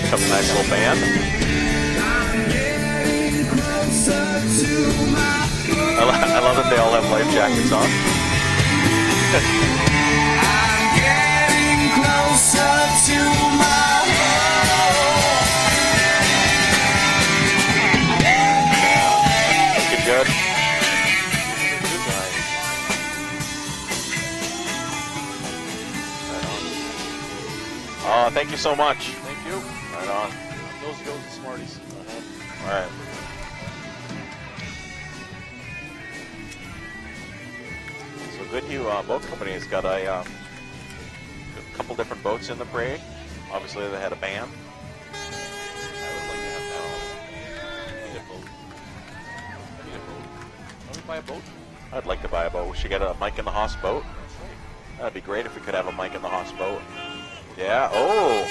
Some nice little band. I love that they all have life jackets on. I'm getting closer to my Looking good. Thank you so much. Thank you. Right on. Those goes the Smarties. All right. So Goodhue Boat Company has got a couple different boats in the parade. Obviously, they had a band. I would like to have that. I need a boat. Want me to buy a boat? I'd like to buy a boat. We should get a Mike in the Hoss boat. That's right. That'd be great if we could have a Mike in the Hoss boat. Yeah. Oh,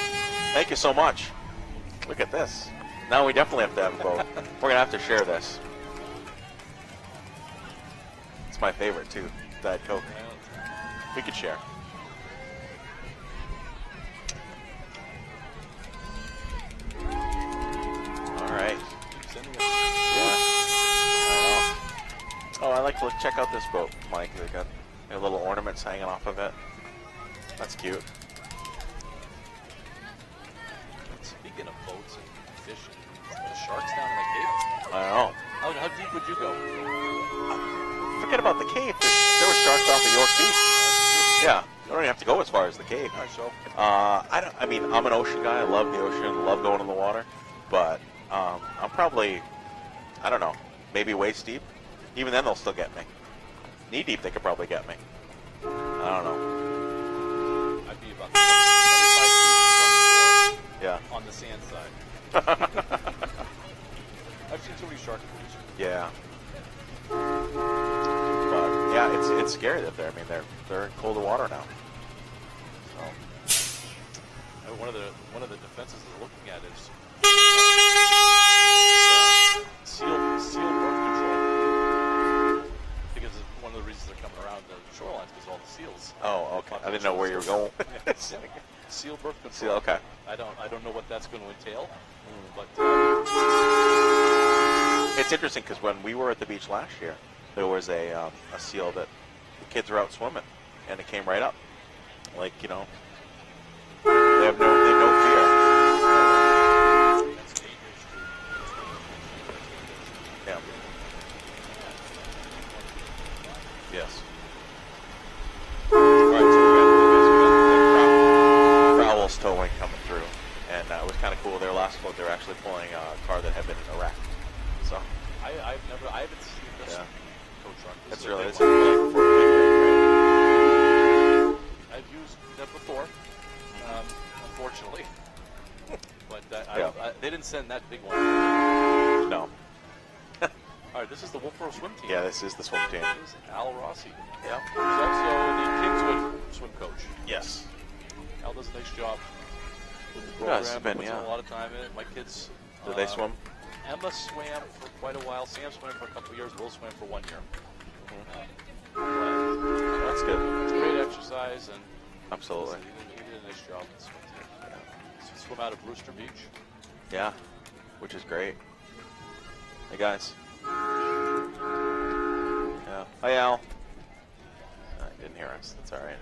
thank you so much. Look at this. Now we definitely have to have a boat. We're gonna have to share this. It's my favorite too. Diet Coke. We could share. All right. Keep sending it. Oh, I like to check out this boat, Mike. They got little ornaments hanging off of it. That's cute. Speaking of boats and fishing, the sharks down in the cave. I don't know. How deep would you go? Forget about the cave. There were sharks off of York Beach. Yeah, you don't even have to go as far as the cave. All right, so I mean, I'm an ocean guy. I love the ocean. Love going in the water. But I'm probably, I don't know, maybe waist deep. Even then, they'll still get me. Knee deep, they could probably get me. I don't know. I'd be about 75 feet Yeah. on the sand side. I've seen too many shark movies. Yeah. But yeah, it's scary that they're. I mean, they're in colder water now. So. One of the defenses they're looking at is seal birth control, because one of the reasons they're coming around the shorelines because all the seals. Oh, okay. I didn't know where you were going. Seal birth control. Seal, okay. I don't know what that's going to entail, but It's interesting because when we were at the beach last year, there was a seal that the kids were out swimming, and it came right up. Like, you know, they have no fear. that's dangerous too. Yeah. Yes. All right, so we got Crowell's towing coming through, and it was kind of cool. Their last float, they were actually pulling a car that had been in Iraq. So I haven't seen this yeah, tow truck. This it's is a really big it's one. like for a big rig, I've used them before, unfortunately, but Yeah. they didn't send that big one. right? No. All right, this is the Wolfeboro swim team. Yeah, this is the swim team. This is Al Rossi. Yeah. He's also the Kingswood swim coach. Yes. Al does a nice job with the Yeah, program. it's been, puts yeah. a lot of time in it. My kids. Do they swim? Emma swam for quite a while. Sam swam for a couple of years. Will swam for 1 year. That's good. It's great exercise, and Absolutely. he did a nice job with the swim team. So swim out of Brewster Beach. Yeah, which is great. Hey guys. Yeah. Hi Al. I didn't hear us. That's all right.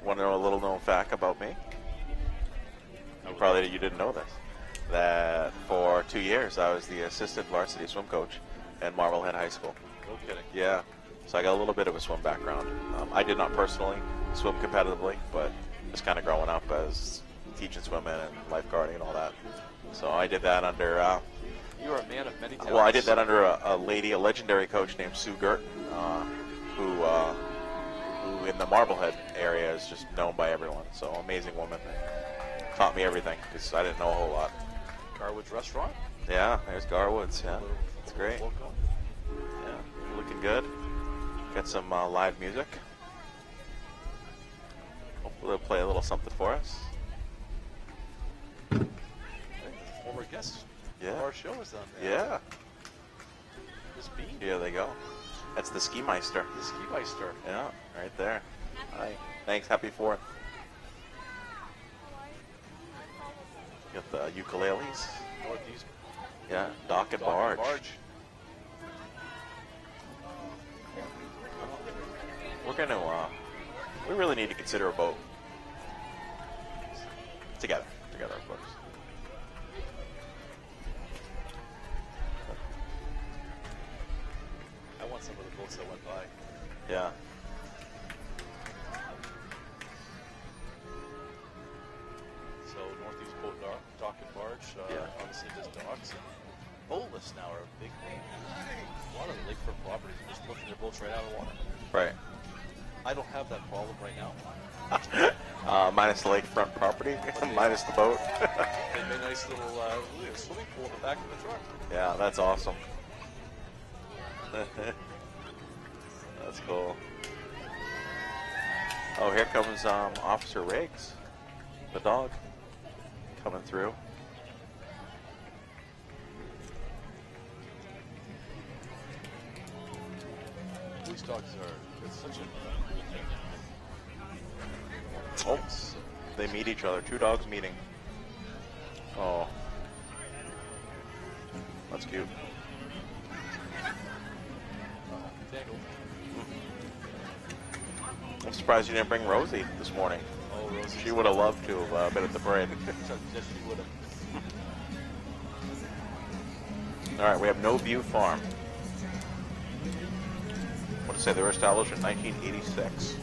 Want to know a little known fact about me? Probably you didn't know this. That for 2 years I was the assistant varsity swim coach at Marblehead High School. No kidding. Yeah. So I got a little bit of a swim background. I did not personally swim competitively, but just kind of growing up as teaching swimming and lifeguarding and all that. So I did that under. You are a man of many talents. Well, I did that under a legendary coach named Sue Gurton, who who in the Marblehead area is just known by everyone. So amazing woman. Taught me everything because I didn't know a whole lot. Garwood's restaurant. Yeah, there's Garwood's. Yeah, it's great. Yeah, looking good. Got some live music. Hopefully they'll play a little something for us. Former guest Yeah. of our show is on there. Yeah. This bean. Here they go. That's the Ski Meister. The Ski Meister. Yeah, right there. Hi. Thanks. Happy 4th. Got the ukuleles. Northeast. Yeah, dock and barge. We're gonna. We really need to consider a boat. Together, of course. I want some of the boats that went by. Yeah. So Northeast Boat Dock and Barge, obviously just docks. And boatless now are a big thing. A lot of the lakefront properties are just lifting their boats right out of the water. Right. I don't have that problem right now. Minus the lakefront property, minus the boat. They made a nice little swimming pool in the back of the truck. Yeah, that's awesome. That's cool. Oh, here comes Officer Riggs, the dog, coming through. Police dogs it's such a Oh, they meet each other. Two dogs meeting. Oh, that's cute. tangle. I'm surprised you didn't bring Rosie this morning. Oh, Rosie. She would have loved to have been at the parade. Yes, she would have. All right, we have No View Farm. What to say? They were established in 1986.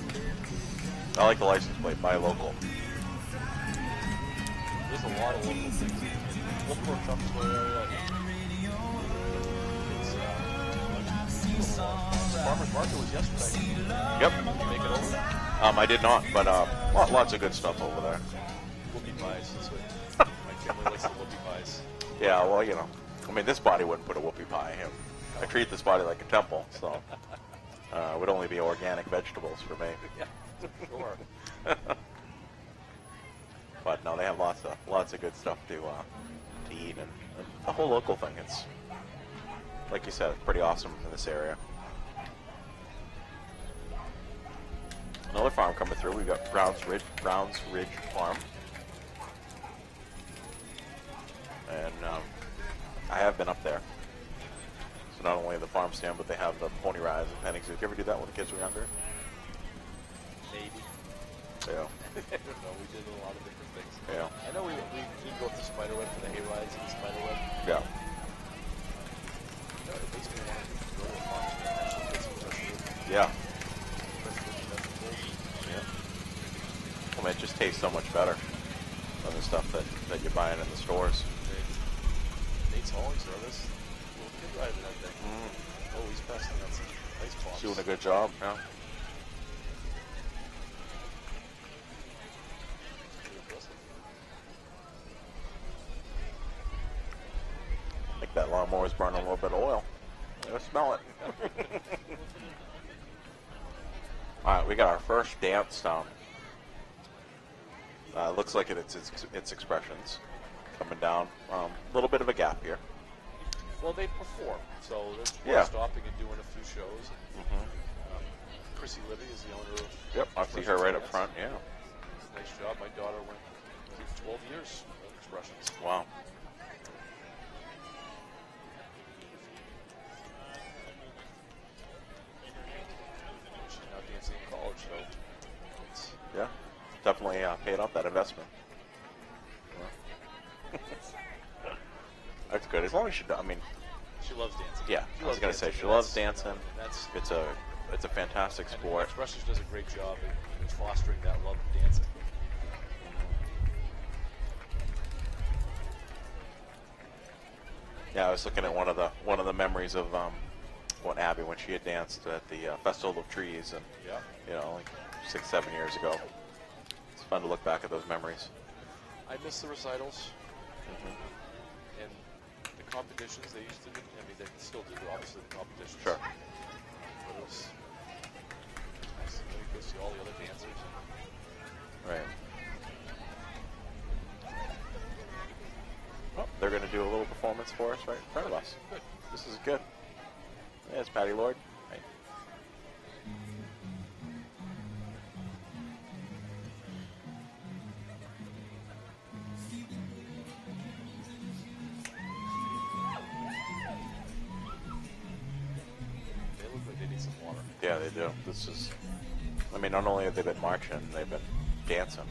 I like the license plate. Buy local. There's a lot of local things in Wolfeboro Community Television. It's Farmers Market was yesterday. Yep. Did you make it over? I did not, but lots of good stuff over there. Whoopie pies. That's what my family likes, the whoopie pies. Yeah, well, you know, I mean, this body wouldn't put a whoopie pie in. I treat this body like a temple, so it would only be organic vegetables for me. Yeah, sure. But no, they have lots of good stuff to eat, and the whole local thing. It's like you said, it's pretty awesome in this area. Another farm coming through. We've got Browns Ridge Farm, and I have been up there. So not only the farm stand, but they have the pony rides and petting zoo. Did you ever do that when the kids were younger? Maybe. Yeah. I don't know. We did a lot of different things. Yeah. I know we did go up to Spiderweb for the hay rides and Spiderweb. Yeah. No, it makes me want to go to a farm and actually get some fresh food. Yeah. Fresh food and vegetables. Yeah. Well, man, it just tastes so much better than the stuff that you're buying in the stores. Nate's hauling service. Little kid riding that thing. Oh, he's passing out some ice pops. Doing a good job. Yeah. Pretty impressive. I think that lawnmower's burning a little bit of oil. I smell it. All right, we got our first dance down. Looks like it's expressions coming down. A little bit of a gap here. Well, they perform, so they're Yeah. stopping and doing a few shows. Chrissy Libby is the owner of. Yep, I see her right up front. Yeah. Nice job. My daughter went through 12 years of expressions. Wow. She's now dancing in college, so it's Yeah. Definitely paid off that investment. That's good. As long as she, I mean, she loves dancing. yeah. She I was loves gonna say dancing, she and loves that's- dancing. That's It's a fantastic and sport. Expressions does a great job in fostering that love of dancing. Yeah, I was looking at one of the memories of when Abby, when she had danced at the Festival of Trees, and like 6-7 years ago. It's fun to look back at those memories. I miss the recitals and the competitions they used to do. I mean, they still do, obviously, the competitions. Sure. But it was nice to go see all the other dancers. Right. Well, they're going to do a little performance for us right in front of us. Good. This is good. There's Patty Lord. Right. They look like they need some water. Yeah, they do. This is, I mean, not only have they been marching, they've been dancing.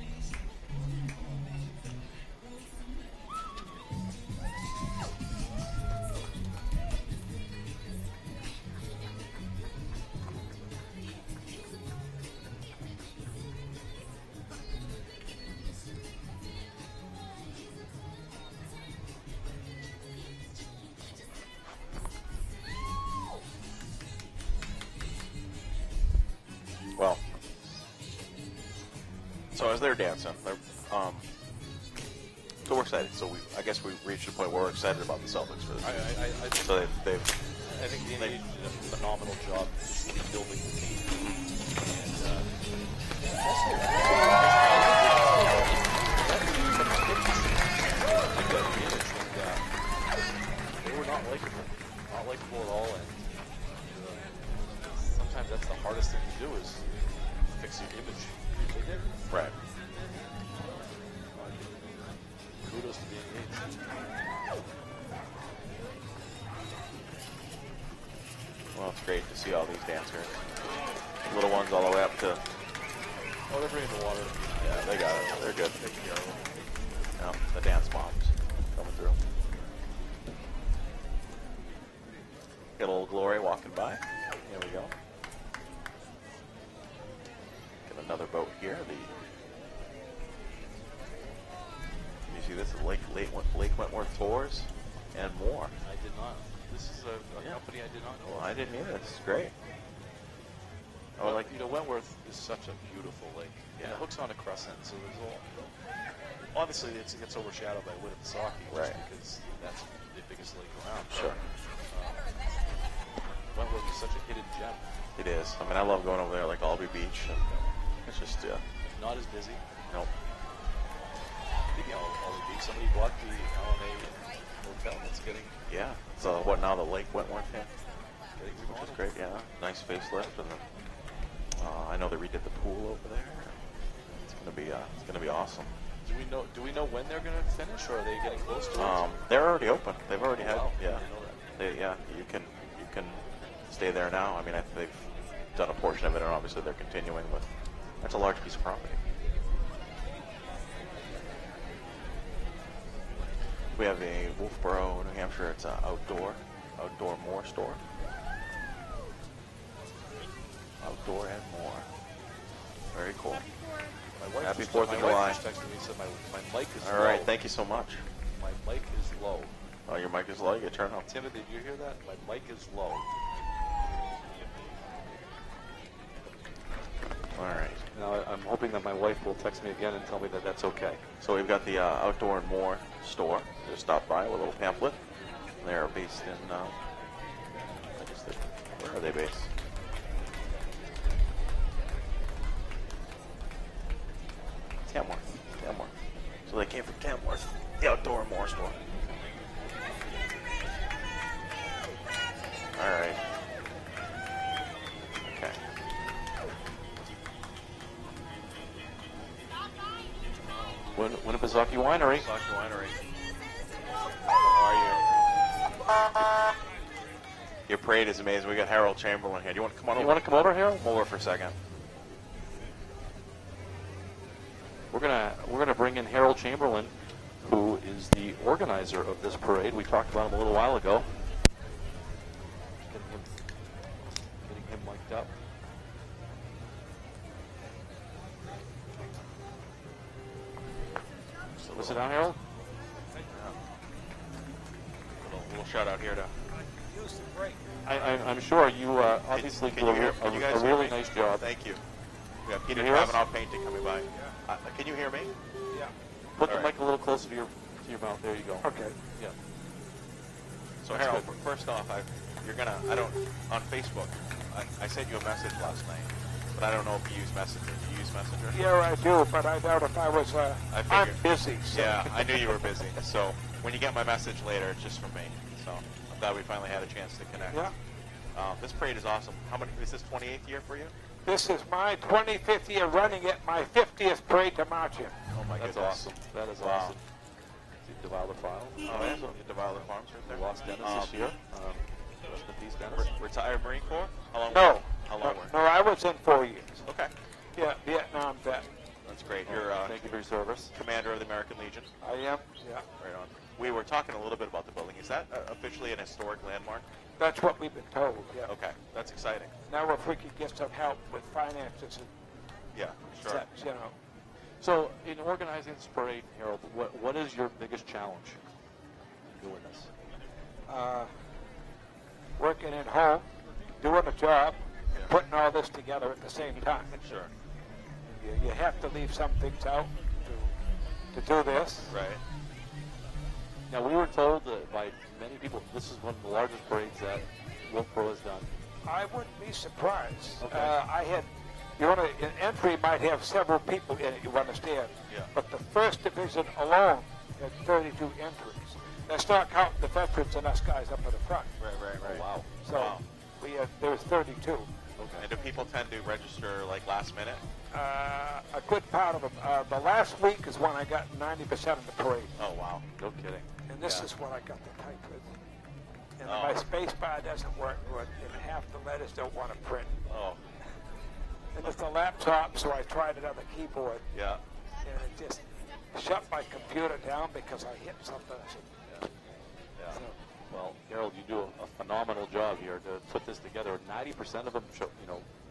Well, so as they're dancing, so we're excited. So I guess we reached a point where we're excited about the Celtics for this. I think, So they've I think the NBA did a phenomenal job just building the team. And also, they were not likable. Not likable at all. And sometimes that's the hardest thing to do is fix your image. They did. right. Kudos to being engaged. Well, it's great to see all these dancers. Little ones all the way up to, Oh, they're bringing the water. yeah, they got it. They're good. Taking care of them. The dance moms coming through. Get a little Glory walking by. Here we go. Get another boat here. You see this? Lake Wentworth Tours and more. I did not. This is a company I did not know Well, of. I didn't either. This is great. Well, like, Wentworth is such a beautiful lake. Yeah. And it hooks on a crescent, so there's all. Obviously, it gets overshadowed by Winnipesaukee, Right. just because that's the biggest lake around. Sure. Wentworth is such a hidden gem. It is. I mean, I love going over there, like Albee Beach. And it's just, Not as busy. nope. Speaking of Albee Beach, somebody bought the LNA hotel that's getting Yeah. So what now? The Lake Wentworth, yeah. Which is remodeled. great. Yeah. Nice facelift, and then I know they redid the pool over there. It's gonna be awesome. Do we know when they're going to finish, or are they getting close to it? They're already open. They've already had. Wow, Yeah. I didn't know that. You can stay there now. I mean, they've done a portion of it, and obviously they're continuing. But that's a large piece of property. We have a Wolfeboro, New Hampshire. It's an outdoor more store. Outdoor and more. Very cool. My wife Happy just- 4th of my July. wife just texted me and said my mic is All low. right. Thank you so much. My mic is low. Oh, your mic is low. You get turned on. Timothy, did you hear that? My mic is low. All right. Now, I'm hoping that my wife will text me again and tell me that that's okay. So we've got the Outdoor and More store. Just stop by with a little pamphlet. They're based in, where are they based? Tamworth. So they came from Tamworth, the Outdoor and More store. All right. Okay. Winnipesaukee Winery. How are you? Your parade is amazing. We got Harold Chamberlain here. Do you want to come on over? You want to come over, Harold? Come over for a second. We're gonna bring in Harold Chamberlain, who is the organizer of this parade. We talked about him a little while ago. Getting him mic'd up. So Sit down, Harold. little shout out here to use the brake. I'm sure you obviously Can do you guys a hear really me? nice job. Thank you. We have Peter you hear us? Kavanaugh painting coming by. Can you hear me? Yeah. Put the All mic right. a little closer to your mouth. There you go. Okay. Yeah. So That's Harold, good. first off, on Facebook, I sent you a message last night, but I don't know if you use Messenger. Do you use Messenger? Yeah, I do, but I doubt if I was, I I'm figured. busy. So. Yeah, I knew you were busy. So when you get my message later, it's just from me. So I'm glad we finally had a chance to connect. Yeah. This parade is awesome. Is this 28th year for you? This is my 25th year running it, my 50th parade to march in. Oh my That's goodness. awesome. That is Wow. awesome. See Devalder File. Oh yeah, so Devalder Farms right We there. lost Dennis this year. Rest in peace, Dennis. Retired Marine Corps? How long? No. How long No, I was in 4 years. Okay, Yeah, Vietnam vet. that's great. You're Thank you for your service. commander of the American Legion. I am. Yeah. Right on. We were talking a little bit about the building. Is that officially an historic landmark? That's what we've been told. Yeah. Okay, that's exciting. Now if we could get some help with finances and Yeah, sure. such, you know. So, in organizing this parade, Harold, what is your biggest challenge in doing this? Working at home, doing a job, Yeah. putting all this together at the same time. Sure. You have to leave some things out to do this. Right. Now, we were told that by many people this is one of the largest parades that Wolfeboro has done. I wouldn't be surprised. Okay. I had, an entry might have several people in it, you understand. Yeah. But the first division alone had 32 entries. That's not counting the veterans and us guys up at the front. Right. Oh, wow. So Wow. there was 32. Okay. And do people tend to register like last minute? A good part of them. The last week is when I got 90% of the parade. Oh wow. No kidding. And this Yeah. is what I got to type with. And Oh. my space bar doesn't work good, and half the letters don't want to print. Oh. And it's a laptop, so I tried it on the keyboard, Yeah. and it just shut my computer down because I hit something. I said, Yeah. so, Well, Harold, you do a phenomenal job here to put this together. 90% of them,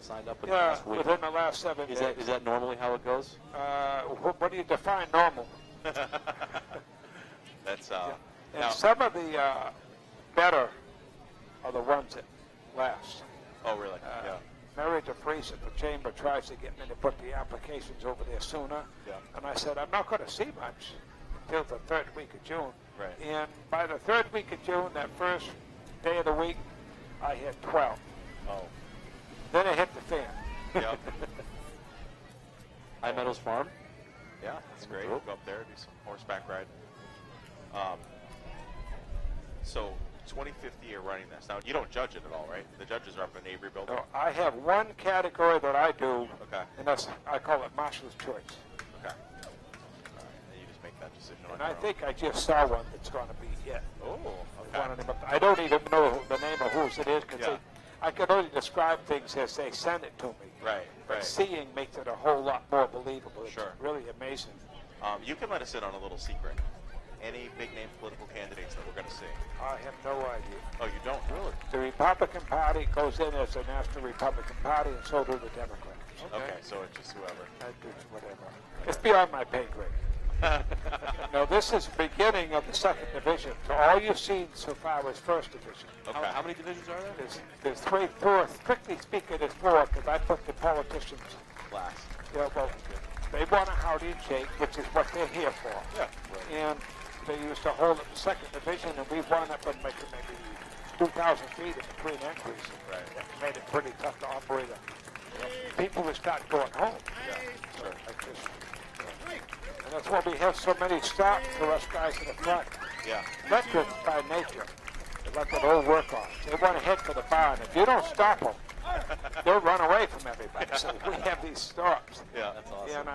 signed up in the yeah, last week. within the last 7 days. Is that normally how it goes? What do you define normal? That's And now. some of the better are the ones that last. Oh really? Yeah. Mary DeFreeze at the chamber tries to get me to put the applications over there sooner. Yeah. And I said, I'm not going to see much until the third week of June. Right. And by the third week of June, that first day of the week, I had 12. Oh. Then it hit the fan. Yeah. High Meadows Farm? Yeah, that's great. Cool. Go up there, do some horseback ride. So 25th year running this. Now you don't judge it at all, right? The judges are up in Avery Building. So I have one category that I do, Okay. and that's, I call it Marshal's Choice. Okay. All right. And you just make that decision on And your I own. think I just saw one that's going to be it. Oh. One of Okay. them, but I don't even know the name of whose it is because Yeah. I can only describe things as they send it to me. Right. But Right. seeing makes it a whole lot more believable. It's Sure. really amazing. You can let us in on a little secret. Any big name political candidates that we're going to see? I have no idea. Oh, you don't really? The Republican Party goes in as the National Republican Party, and so do the Democrats. Okay, so it's just whoever. I do whatever. It's beyond my pay grade. No, this is the beginning of the second division. So all you've seen so far is first division. Okay. How many divisions are there? There's three, four. Strictly speaking, there's four because I put the politicians. Last. Yeah, well, they want a howdy and shake, which is what they're here for. Yeah. And they used to hold it in second division, and we wound up in maybe 2,000 feet in between entries. Right. That made it pretty tough to operate. People would start going home. Yeah. Sure. Like this. And that's why we have so many stops for us guys in the front. Yeah. Veterans by nature, they let that old work off. They want to head for the barn. If you don't stop them, they'll run away from everybody. So we have these stops. Yeah. That's awesome.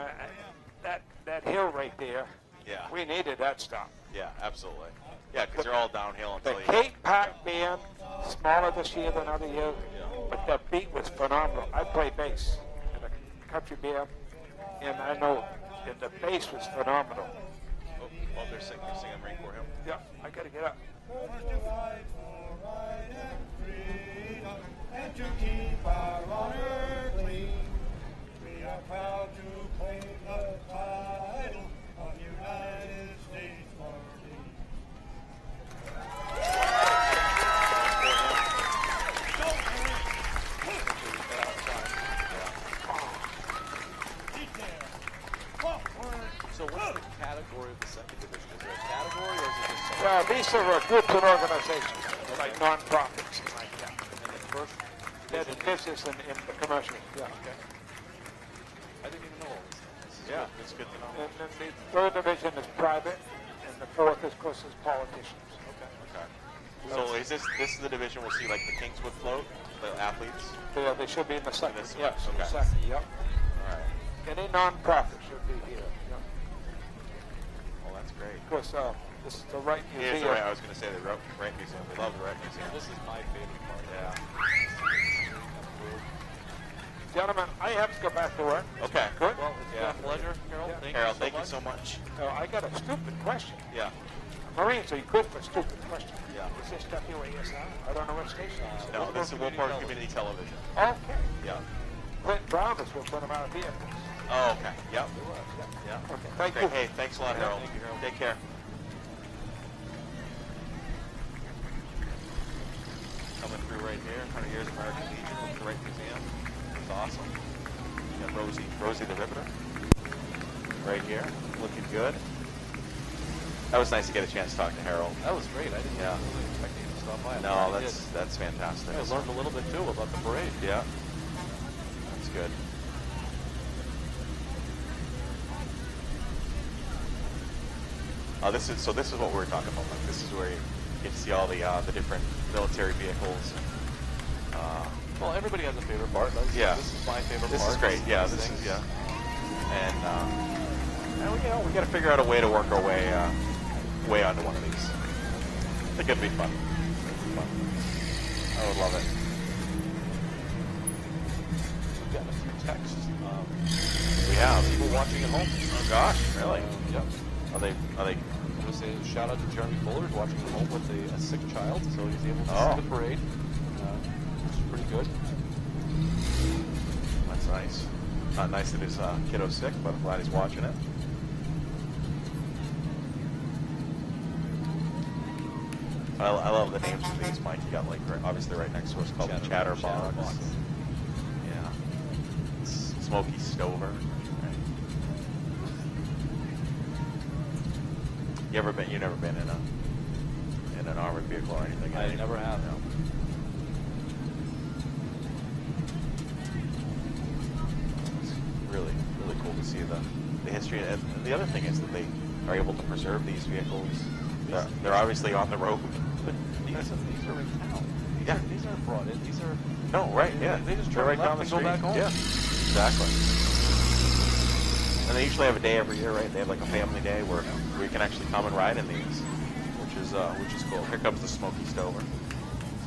And that hill right there, Yeah. we needed that stop. Yeah, absolutely. Yeah, because you're all downhill The until you. Kate Park band, smaller this year than other years, but the beat was phenomenal. I play bass in a country band, and I know that the bass was phenomenal. Oh, they're singing Marine Corps hymn. Yeah, I got to get up. And to keep our honor clean, we are proud to claim the title of United States Marine. These are groups and organizations, like non-profits and like that. And the first They're the business and the commercial. Yeah. Okay. I didn't even know all this stuff. This is Yeah, good. it's good to know. And then the third division is private, and the fourth, of course, is politicians. Okay. So is this is the division we'll see like the Kingswood float, the athletes? They should be in the second. this Yes, one, in the okay. second. Yep. All right. Any non-profit should be here. Yep. Well, that's great. Of course, this is the right Here's museum. the right. I was going to say the right museum. We love the right museum. This is my favorite part. Yeah. Gentlemen, I have to go back to work. Okay. Good. Well, it's been a pleasure, Harold. Yeah. Thank Thank you you so much. I got a stupid question. Yeah. Marines are equipped with stupid questions. Yeah. Is this WASI? I don't know what station it is. No, this is Wolfeboro Community Television. Okay. Yeah. Clint Browners were one of our vehicles. Oh, okay. Yep. Yeah. Yeah. Okay. Thank Great. you. Hey, thanks a lot, Yeah, Harold. thank you, Harold. Take care. Coming through right here, 100 Years American Legion with the right museum. It's awesome. We got Rosie the Riveter right here, looking good. That was nice to get a chance to talk to Harold. That was great. I didn't Yeah. really expect you to stop by. No, I did. that's fantastic. I learned a little bit too about the parade. Yeah, that's good. This is what we were talking about. Like, this is where you get to see all the different military vehicles. Well, everybody has a favorite part. Yeah. This is my favorite This part. is great. Yeah, this things. is and we got to figure out a way to work our way onto one of these. I think it'd be fun. I would love it. We've gotten a few texts. We have. People watching at home. Oh gosh, really? Yep. Are they? I want to say shout out to Jeremy Fuller, who's watching at home with a sick child, so he's able to Oh. see the parade, which is pretty good. That's nice. Not nice that his kiddo's sick, but I'm glad he's watching it. I love the names of these, Mike. You got like obviously right next to us called the Chatterbox. Yeah. Smoky Stover. Right. You never been in an armored vehicle or anything? I never have. No. It's really cool to see the history. And the other thing is that they are able to preserve these vehicles. They're obviously on the road. But these are in town. Yeah. These aren't brought in. These are... No, right, yeah. They just They're turn right left down the and street. go back home. Yeah, exactly. And they usually have a day every year, right? They have like a family day where you can actually come and ride in these, which is cool. Here comes the Smoky Stover.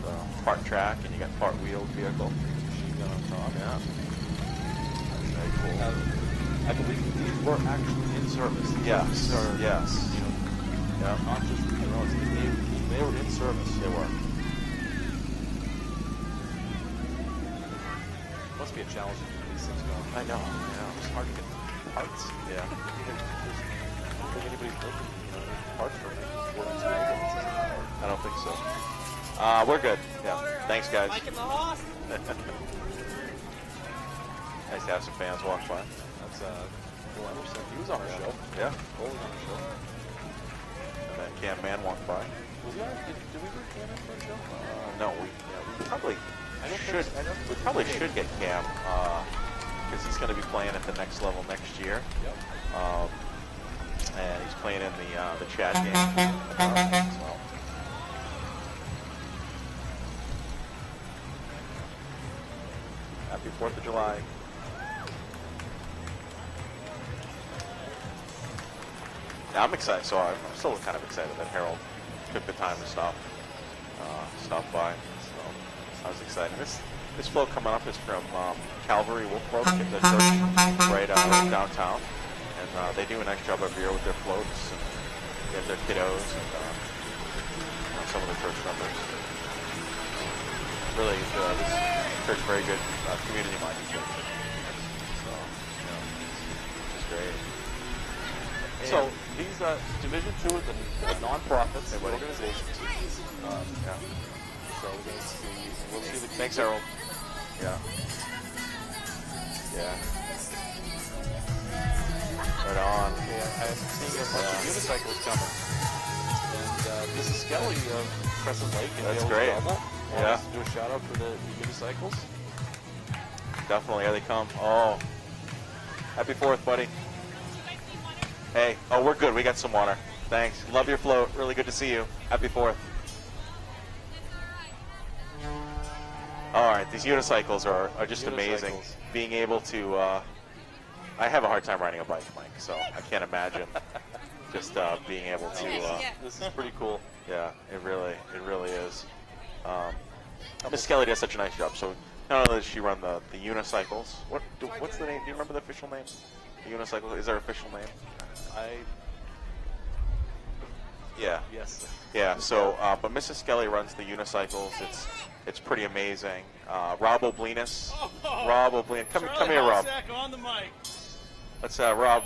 So part track, and you got part wheeled vehicle. Machine gun on top. Yeah. That's very cool. I believe these were actually in service. Yes. These are, Yes. you know, Yeah. not just they were in service. They were. Must be a challenge to keep these things going. I know. It's hard to get parts. Yeah. I don't think anybody's looking parts for it. I don't think so. We're good. Yeah. Thanks, guys. Nice to have some fans walk by. That's Cole Emerson. He was on our show. Yeah. Cole was on our show. And then Cam Man walked by. Was he on? Did we bring Cam in for the show? No, we probably should get Cam because he's going to be playing at the next level next year. Yep. And he's playing in the chat game. So. Happy 4th of July. Yeah, I'm excited. So I'm still kind of excited that Harold took the time to stop by. So I was excited. This float coming up is from Calvary Wolfeboro, the church right downtown, and they do a nice job every year with their floats. And they have their kiddos and some of the church members. Really, this church very good community-minded church. So, which is great. So these Division 2 are the non-profits, the organizations. Yeah. So we'll see the Thanks, Harold. Yeah. Yeah. Right on. I'm seeing a bunch of unicycles coming. And Mrs. Skelly of Crescent Lake. And That's Dale's great. Double. Yeah. Let's do a shout out for the unicycles. Definitely, here they come. Oh, happy 4th, buddy. Hey, oh, we're good. We got some water. Thanks. Love your float. Really good to see you. Happy 4th. All right, these unicycles are just amazing. Being able to, I have a hard time riding a bike, Mike, so I can't imagine just being able to. This is pretty cool. Yeah, it really is. Miss Kelly does such a nice job. So not only does she run the unicycles, what's the name? Do you remember the official name? The unicycle, is there an official name? Yeah. Yes. Yeah. So, but Mrs. Skelly runs the unicycles. It's pretty amazing. Rob Oblinus. Rob Oblinus. Come here, Rob. On the mic. Let's Rob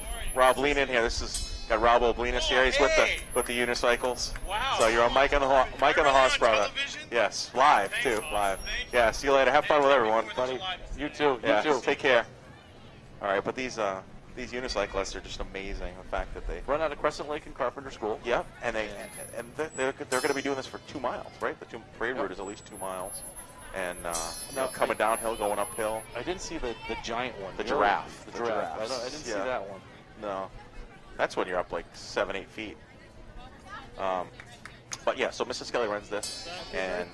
lean in here. This is got Rob Oblinus here. He's with the unicycles. Wow. So you're on Mike on the Hoss, brother. television? Yes, live too, live. Yeah. See you later. Have fun with everyone, buddy. You too. Yeah. You too. Take care. All right, but these unicyclists are just amazing. The fact that they Run out of Crescent Lake and Carpenter School. yeah, and they're going to be doing this for 2 miles, right? The parade route is at least 2 miles, and now coming downhill, going uphill. I didn't see the giant one. The giraffe. The giraffe. I didn't see Yeah. that one. No, that's when you're up like 7-8 feet. But yeah, so Mrs. Skelly runs this, and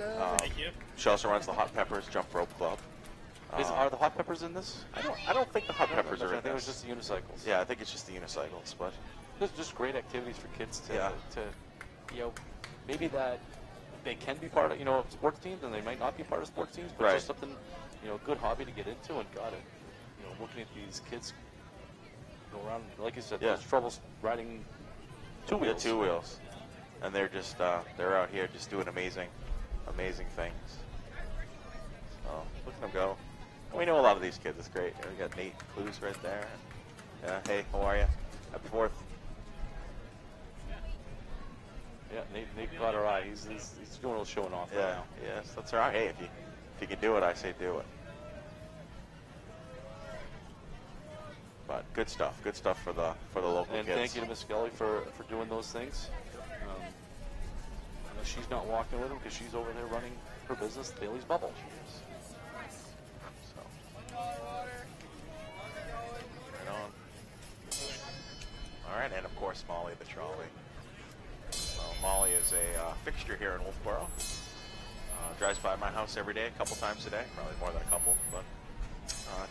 she also runs the Hot Peppers Jump Rope Club. Are the Hot Peppers in this? I don't think the Hot Peppers are I in think it was this. just the unicycles. Yeah, I think it's just the unicycles, but There's just great activities for kids to, Yeah. Maybe that they can be part of, sports teams, and they might not be part of sports teams, but Right. just something, good hobby to get into, and got it. Looking at these kids go around, like you said, Yeah. there's troubles riding two yeah, wheels. 2 wheels, and they're just they're out here just doing amazing things. So look at them go. We know a lot of these kids. It's great. We got Nate Clues right there. Yeah. Hey, how are you? Happy 4th. Yeah, Nate caught our eye. He's doing a little showing off right Yeah. now. Yes, that's all right. Hey, if you can do it, I say do it. But good stuff. Good stuff for the local And kids. thank you to Miss Skelly for doing those things. I know she's not walking with him because she's over there running her business, Bailey's Bubble. So. Right on. All right, and of course Molly the trolley. Molly is a fixture here in Wolfeboro. Drives by my house every day, a couple times a day, probably more than a couple, but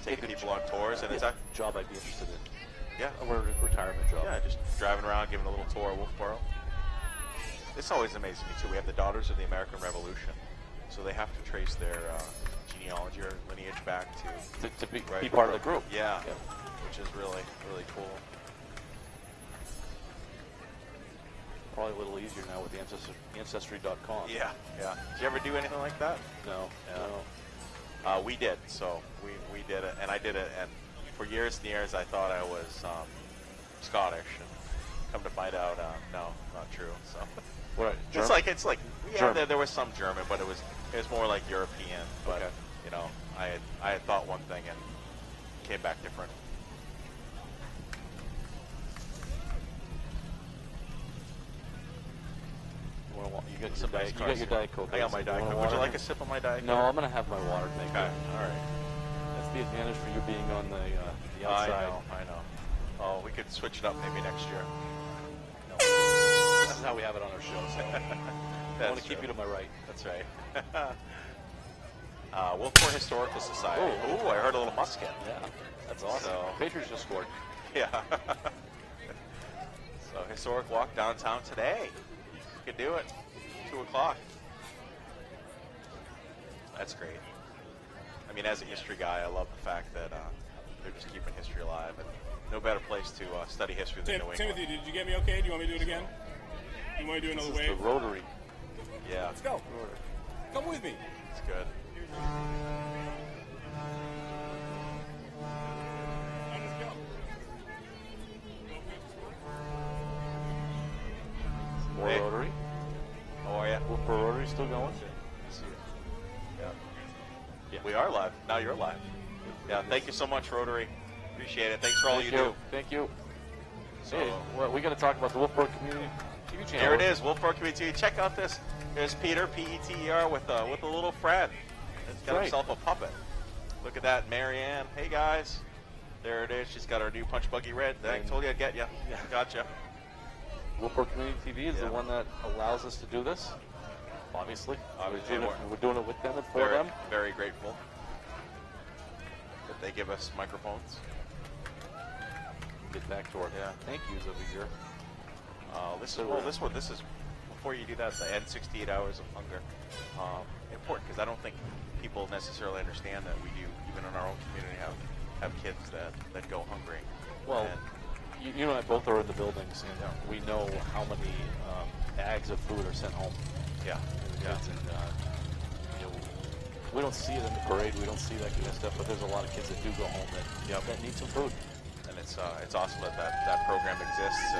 taking people on tours, and it's a job I'd be interested in. Yeah, A retirement job. yeah, just driving around, giving a little tour of Wolfeboro. This always amazes me too. We have the Daughters of the American Revolution, so they have to trace their genealogy or lineage back To be part of the group. Yeah, which is really cool. Probably a little easier now with the Ancestry.com. Yeah. Did you ever do anything like that? No. We did. So we did it, and I did it, and for years and years I thought I was Scottish, and come to find out, no, not true. So What? it's like yeah, there was some German, but it was more like European. But Okay. I had thought one thing and came back different. You got your Diet Coke. I got my Diet Coke. Would you like a sip of my Diet Coke? No, I'm going to have my water. Thank Okay. you. All right. That's the advantage for you being on the outside. I know. Oh, we could switch it up maybe next year. This is how we have it on our show. So I want to keep you to my right. That's right. Wolfeboro Historical Society. Ooh, I heard a little musket. Yeah, that's awesome. So- Patriots just scored. Yeah. So historic walk downtown today. You could do it. 2 o'clock. That's great. I mean, as a history guy, I love the fact that they're just keeping history alive, and no better place to study history than New England. Timothy, did you get me okay? Do you want me to do it again? You want me to do This another is wave? the Rotary. Yeah, Let's go. Come with me. it's good. Let's go. More Hey. Rotary. How are you? Wolfeboro Rotary still going? Yeah. We are live. Now you're live. Yeah, thank you so much, Rotary. Appreciate it. Thanks for all you do. Thank you. So, Hey, well, we got to talk about the Wolfeboro Community TV channel. Here it is, Wolfeboro Community TV. Check out this. There's Peter, P-E-T-E-R, with a little friend. He's got himself a puppet. Look at that, Marianne. Hey, guys. There it is. She's got her new Punch Buggy Red. I told you I'd get you. Gotcha. Wolfeboro Community TV is the one that allows us to do this. Obviously. We're doing it with them and for them. Very grateful that they give us microphones. Get back to our thank yous over here. This is before you do that, the end 68 hours of hunger. Important, because I don't think people necessarily understand that we do, even in our own community, have kids that go hungry. Well, you and I both are in the buildings, and we know how many bags of food are sent home. Yeah. And you know, we don't see it in the parade. We don't see that kind of stuff, but there's a lot of kids that do go home that need some food. And it's awesome that program exists.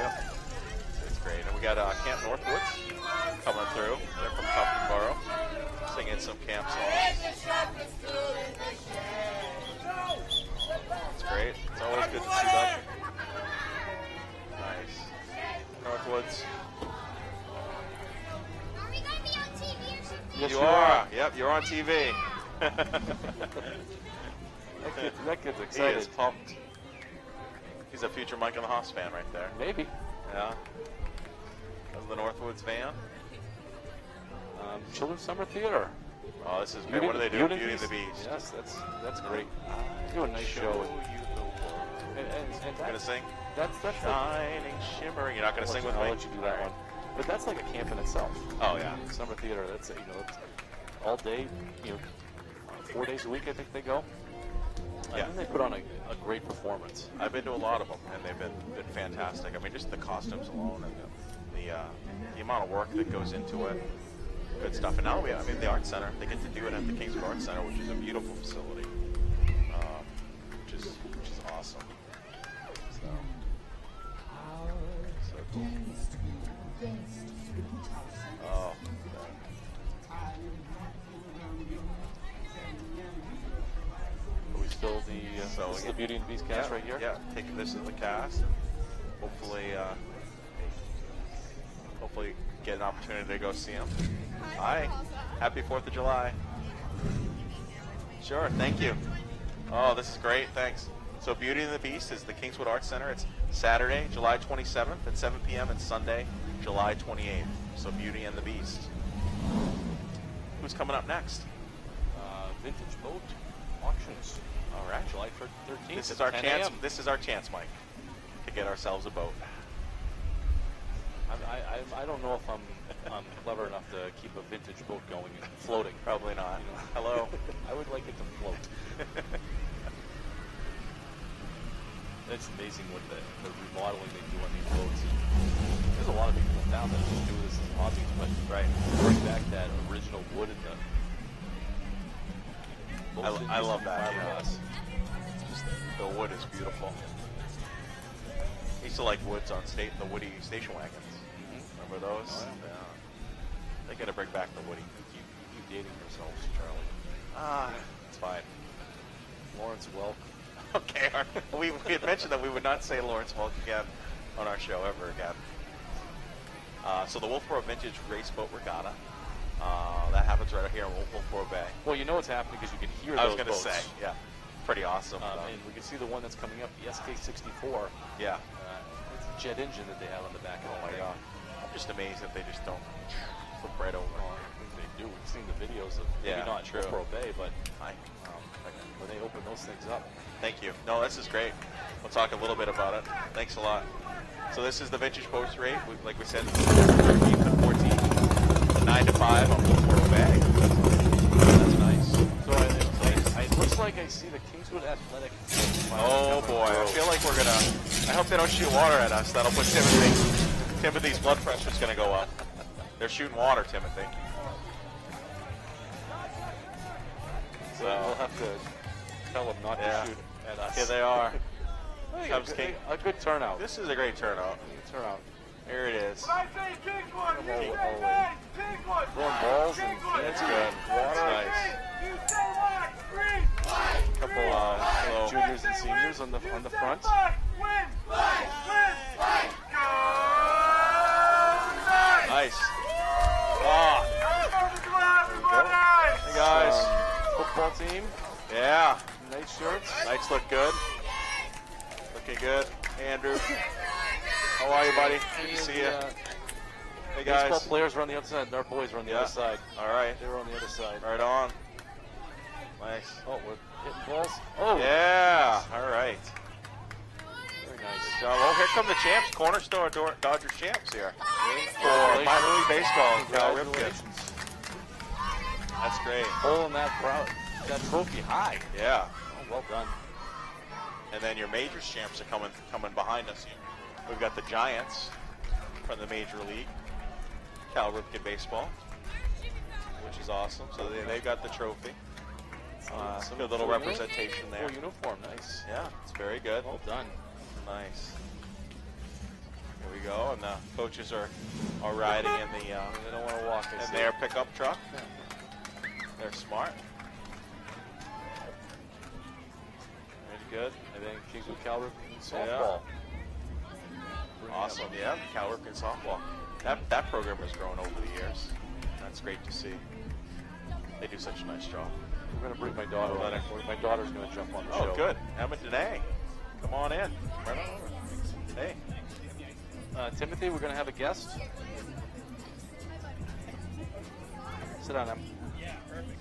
It's great. And we got Camp Northwoods coming through. They're from Wolfeboro, singing some camp songs. It's great. It's always good to see that. Nice. Northwoods. Are we going to be on TV or something? Yes, you are. Yep, you're on TV. That kid's excited. He is pumped. He's a future Mike and the Hoss fan right there. Maybe. Yeah. That's the Northwoods van. Children's Summer Theater. Oh, this is great. What do they do? Beauty and the Beast. Yes, that's great. They do a nice show. And gonna sing? That's Shining, shimmering. You're not gonna sing with me? I'll let you do that one. But that's like a camp in itself. Oh yeah. Summer Theater. That's it's all day. 4 days a week. I think they go. Yeah. And they put on a great performance. I've been to a lot of them, and they've been fantastic. I mean, just the costumes alone and the amount of work that goes into it. Good stuff. And now the Art Center, they get to do it at the Kingswood Art Center, which is a beautiful facility, which is awesome. So cool. Oh. Are we still the Beauty and the Beast cast right here? Yeah, taking this as the cast. Hopefully get an opportunity to go see them. Hi. Happy 4th of July. Sure, thank you. Oh, this is great, thanks. So Beauty and the Beast is the Kingswood Arts Center. It's Saturday, July 27th at 7 p.m. and Sunday, July 28th. So Beauty and the Beast. Who's coming up next? Vintage Boat Auctions. All right. July 13th. This is our chance. This is our chance, Mike, to get ourselves a boat. I don't know if I'm clever enough to keep a vintage boat going and floating. Probably not. Hello. I would like it to float. It's amazing what the remodeling they do on these boats. There's a lot of people in town that just do this as hobbies, but bring back that original wood in the. I love that. Just the wood is beautiful. I used to like woods on the Woody station wagons. Remember those? Oh, yeah. They got to bring back the Woody. You keep dating yourselves, Charlie. It's fine. Lawrence Welk. Okay, we had mentioned that we would not say Lawrence Welk again on our show ever again. So the Wolfeboro Vintage Race Boat Regatta. That happens right here in Wolfeboro Bay. Well, you know what's happening because you can hear those I was going to boats. say, yeah. Pretty awesome. And we can see the one that's coming up, the SK64. Yeah. It's a jet engine that they have on the back of it. Oh my God. I'm just amazed that they just don't flip right over. Well, I think they do. We've seen the videos of, maybe not Wolfeboro Bay, but when they open those things up. Thank you. No, this is great. We'll talk a little bit about it. Thanks a lot. So this is the Vintage Boats rate. Like we said, 13 to 14, 9 to 5 on Wolfeboro Bay. That's nice. So it looks like I see the Kingswood Athletic. Oh boy, I feel like we're gonna. I hope they don't shoot water at us. That'll put Timothy's blood pressure's gonna go up. They're shooting water, Timothy. So we'll have to tell them not to shoot at us. Here they are. A good turnout. This is a great turnout. Here it is. When I say Kingswood, you say Kingswood. Throwing balls and that's good. Water. Nice. You say what? Green. Couple little juniors and seniors on the front. Win. Win. Go. team. Yeah. Nice shirts. Knights look good. Looking good. Andrew. How are you, buddy? Good to see you. Hey, guys. Baseball players are on the outside, and our boys are on the other side. All right. They were on the other side. Right on. Nice. Oh, we're hitting balls. Oh. Yeah. All right. Very nice. Good job. Oh, here come the champs. Corner store Dodger champs here. For minor league baseball. Cal Ripken. Congratulations. That's great. Pulling that trophy high. Yeah. Oh, well done. And then your majors champs are coming behind us here. We've got the Giants from the Major League, Cal Ripken baseball, which is awesome. So they've got the trophy. Some good little representation there. Full uniform, nice. Yeah, it's very good. Well done. Nice. Here we go, and the coaches are riding in the They don't want to walk. in their pickup truck. They're smart. Very good. And then Kingswood Cal Ripken softball. Awesome, yeah. Cal Ripken softball. That program has grown over the years. That's great to see. They do such a nice job. We're going to bring my daughter on. My daughter's going to jump on the show. Oh, good. Emma Dene. Come on in. Right on over. Hey. Timothy, we're going to have a guest. Sit down, Em. Yeah, perfect.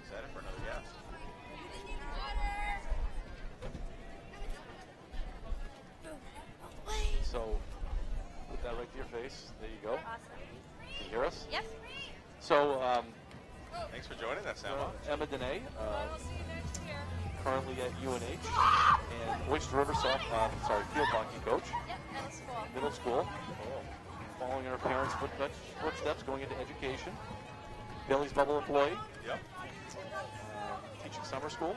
Excited for another guest. So, put that right to your face. There you go. Awesome. Can you hear us? Yes. So, Thanks for joining us, Emma. Emma Dene, currently at UNH, and Oyster River field hockey coach. Yep, middle school. Middle school. Following in her parents' footsteps, going into education. Billy's Bubble employee. Yep. Teaching summer school.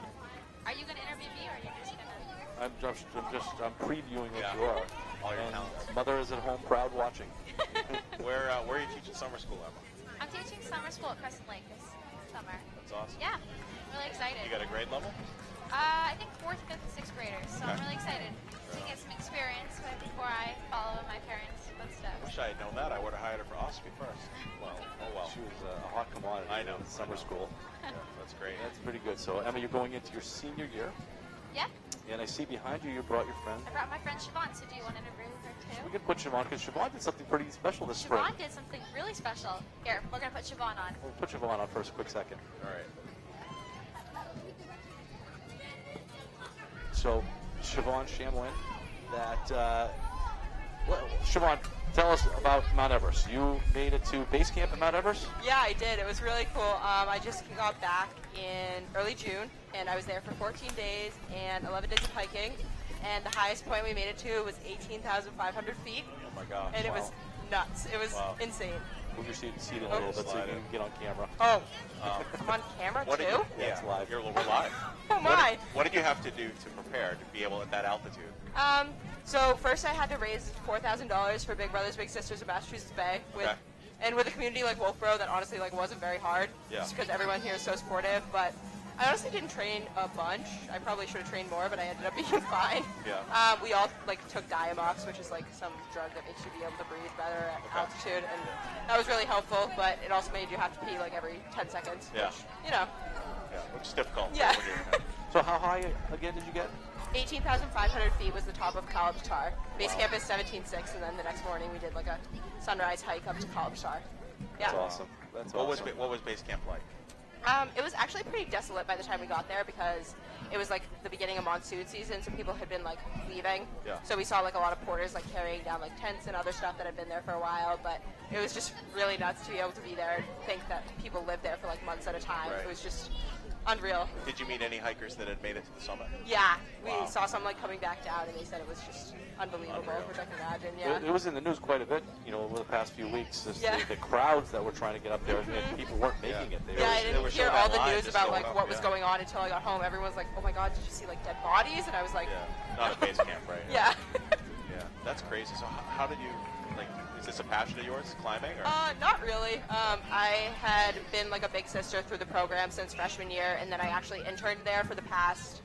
Are you going to interview me, or are you just going to? I'm previewing what Yeah. you are. All your And talents. mother is at home, proud, watching. Where are you teaching summer school, Emma? I'm teaching summer school at Crescent Lake this summer. That's awesome. Yeah, I'm really excited. You got a grade level? I think 4th, 5th, and 6th graders, so I'm Okay. really excited to get some experience before I follow in my parents' footsteps. Wish I had known that. I would have hired her for OSPE first. Well, oh well. She was a hot commodity I know. in summer school. Yeah, that's great. That's pretty good. So, Emma, you're going into your senior year, Yeah, and I see behind you brought your friend. I brought my friend Siobhan, so do you want to interview her We too? could put Siobhan, because Siobhan did something pretty special this spring. Siobhan did something really special. Here, we're going to put Siobhan on. We'll put Siobhan on for a quick second. All right. So, Siobhan Chamberlain, Siobhan, tell us about Mount Everest. You made it to base camp at Mount Everest? Yeah, I did. It was really cool. I just got back in early June, and I was there for 14 days and 11 days of hiking. And the highest point we made it to was 18,500 feet, Oh my gosh. and it was nuts. It was Wow. insane. Move your seat a little bit so you can get on camera. Oh, I'm on camera What too? did you, Yeah, it's live. We're live. Oh my! What did you have to do to prepare to be able at that altitude? So first I had to raise $4,000 for Big Brothers Big Sisters of Massachusetts Bay, Okay. and with a community like Wolfeboro, that honestly wasn't very hard, Yeah. just because everyone here is so supportive. But I honestly didn't train a bunch. I probably should have trained more, but I ended up being fine. Yeah. We all took Diamox, which is like some drug that makes you be able to breathe better at altitude, and that was really helpful. But it also made you have to pee like every 10 seconds. Yeah. Which, you know, Yeah, which is difficult. Yeah. when you're- So how high again did you get? 18,500 feet was the top of College Tar. Base camp is 17.6, and then the next morning we did like a sunrise hike up to College Tar. Yeah. That's awesome. That's What awesome. was base camp like? It was actually pretty desolate by the time we got there because it was like the beginning of monsoon season, so people had been like leaving. Yeah. So we saw like a lot of porters like carrying down like tents and other stuff that had been there for a while, but it was just really nuts to be able to be there and think that people lived there for like months at a time. Right. It was just unreal. Did you meet any hikers that had made it to the summit? Yeah, we Wow. saw some like coming back down, and they said it was just unbelievable, Unreal. which I can imagine. Yeah. It was in the news quite a bit, over the past few weeks. Just Yeah. the crowds that were trying to get up there, and people weren't making it. They Yeah, were- I they didn't were hear showing all that the line news just about going like up, what was yeah. going on until I got home. Everyone was like, "Oh my God, did you see like dead bodies?" And I was like, Yeah. Not at base camp, right? "Yeah." Yeah. That's crazy. So how did you, is this a passion of yours, climbing? Or? Not really. I had been like a big sister through the program since freshman year, and then I actually interned there for the past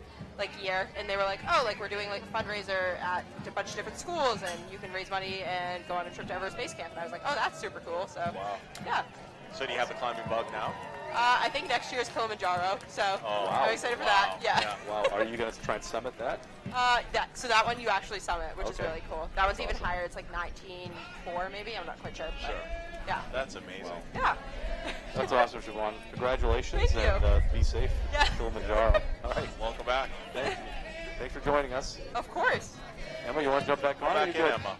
year, and they were like, oh, like we're doing like a fundraiser at a bunch of different schools, and you can raise money and go on a trip to Everest Base Camp. And I was like, oh, that's super cool. So Wow. yeah. So do you have the climbing bug now? I think next year is Kilimanjaro, so wow. I'm excited for that. Yeah. Wow. Are you going to try and summit that? So that one you actually summit, which is Okay. really cool. That one's That's even awesome. higher. It's like 19.4 maybe. I'm not quite sure. But Sure. yeah. That's amazing. Wow. Yeah. That's awesome, Siobhan. Congratulations, Thank you. and be safe. Yeah. Kilimanjaro. All right. Welcome back. Thank you. Thanks for joining us. Of course. Emma, you want to jump back on? Go or back you in, good? Emma.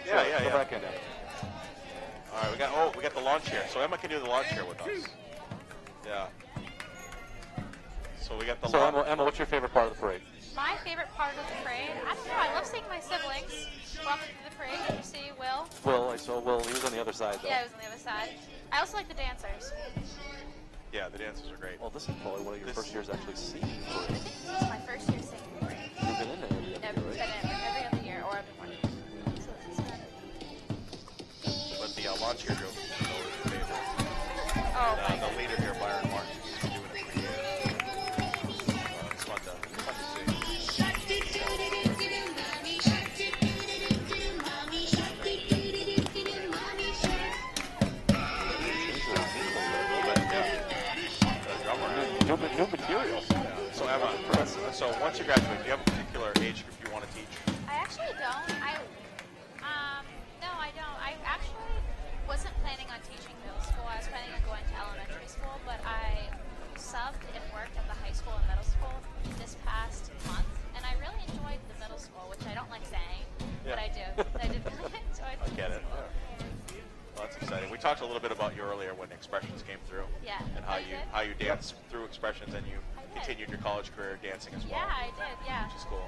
Sure, Yeah. Go back in, Emma. All right, we got the lawn chair. So Emma can do the lawn chair with us. Yeah. So we got the So lawn. Emma, what's your favorite part of the parade? My favorite part of the parade, I don't know, I love seeing my siblings walking through the parade. Did you see Will? Will, I saw Will. He was on the other side, though. Yeah, he was on the other side. I also like the dancers. Yeah, the dancers are great. Well, this is probably one of your first years actually seeing the parade. This is my first year seeing the parade. You've been in it every I've year, been right? in every other year or every morning. So this is fun. But the lawn chair joke is always my favorite. Oh, my The leader here, Byron Martin, has been doing it for years. It's fun to see. New materials. So Emma, so once you graduate, do you have a particular age group you want to teach? I actually don't. No, I don't. I actually wasn't planning on teaching middle school. I was planning on going to elementary school, but I subbed and worked at the high school and middle school this past month, and I really enjoyed the middle school, which I don't like saying, but I do. I did really enjoy the I get it. middle school. Well, that's exciting. We talked a little bit about you earlier when expressions came through. Yeah. And how you danced through expressions, and you I did. continued your college career dancing as well. Yeah, I did. Yeah. Which is cool.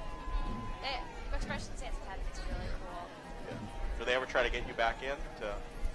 Expressions Dance Academy is really cool. Yeah. Do they ever try to get you back in?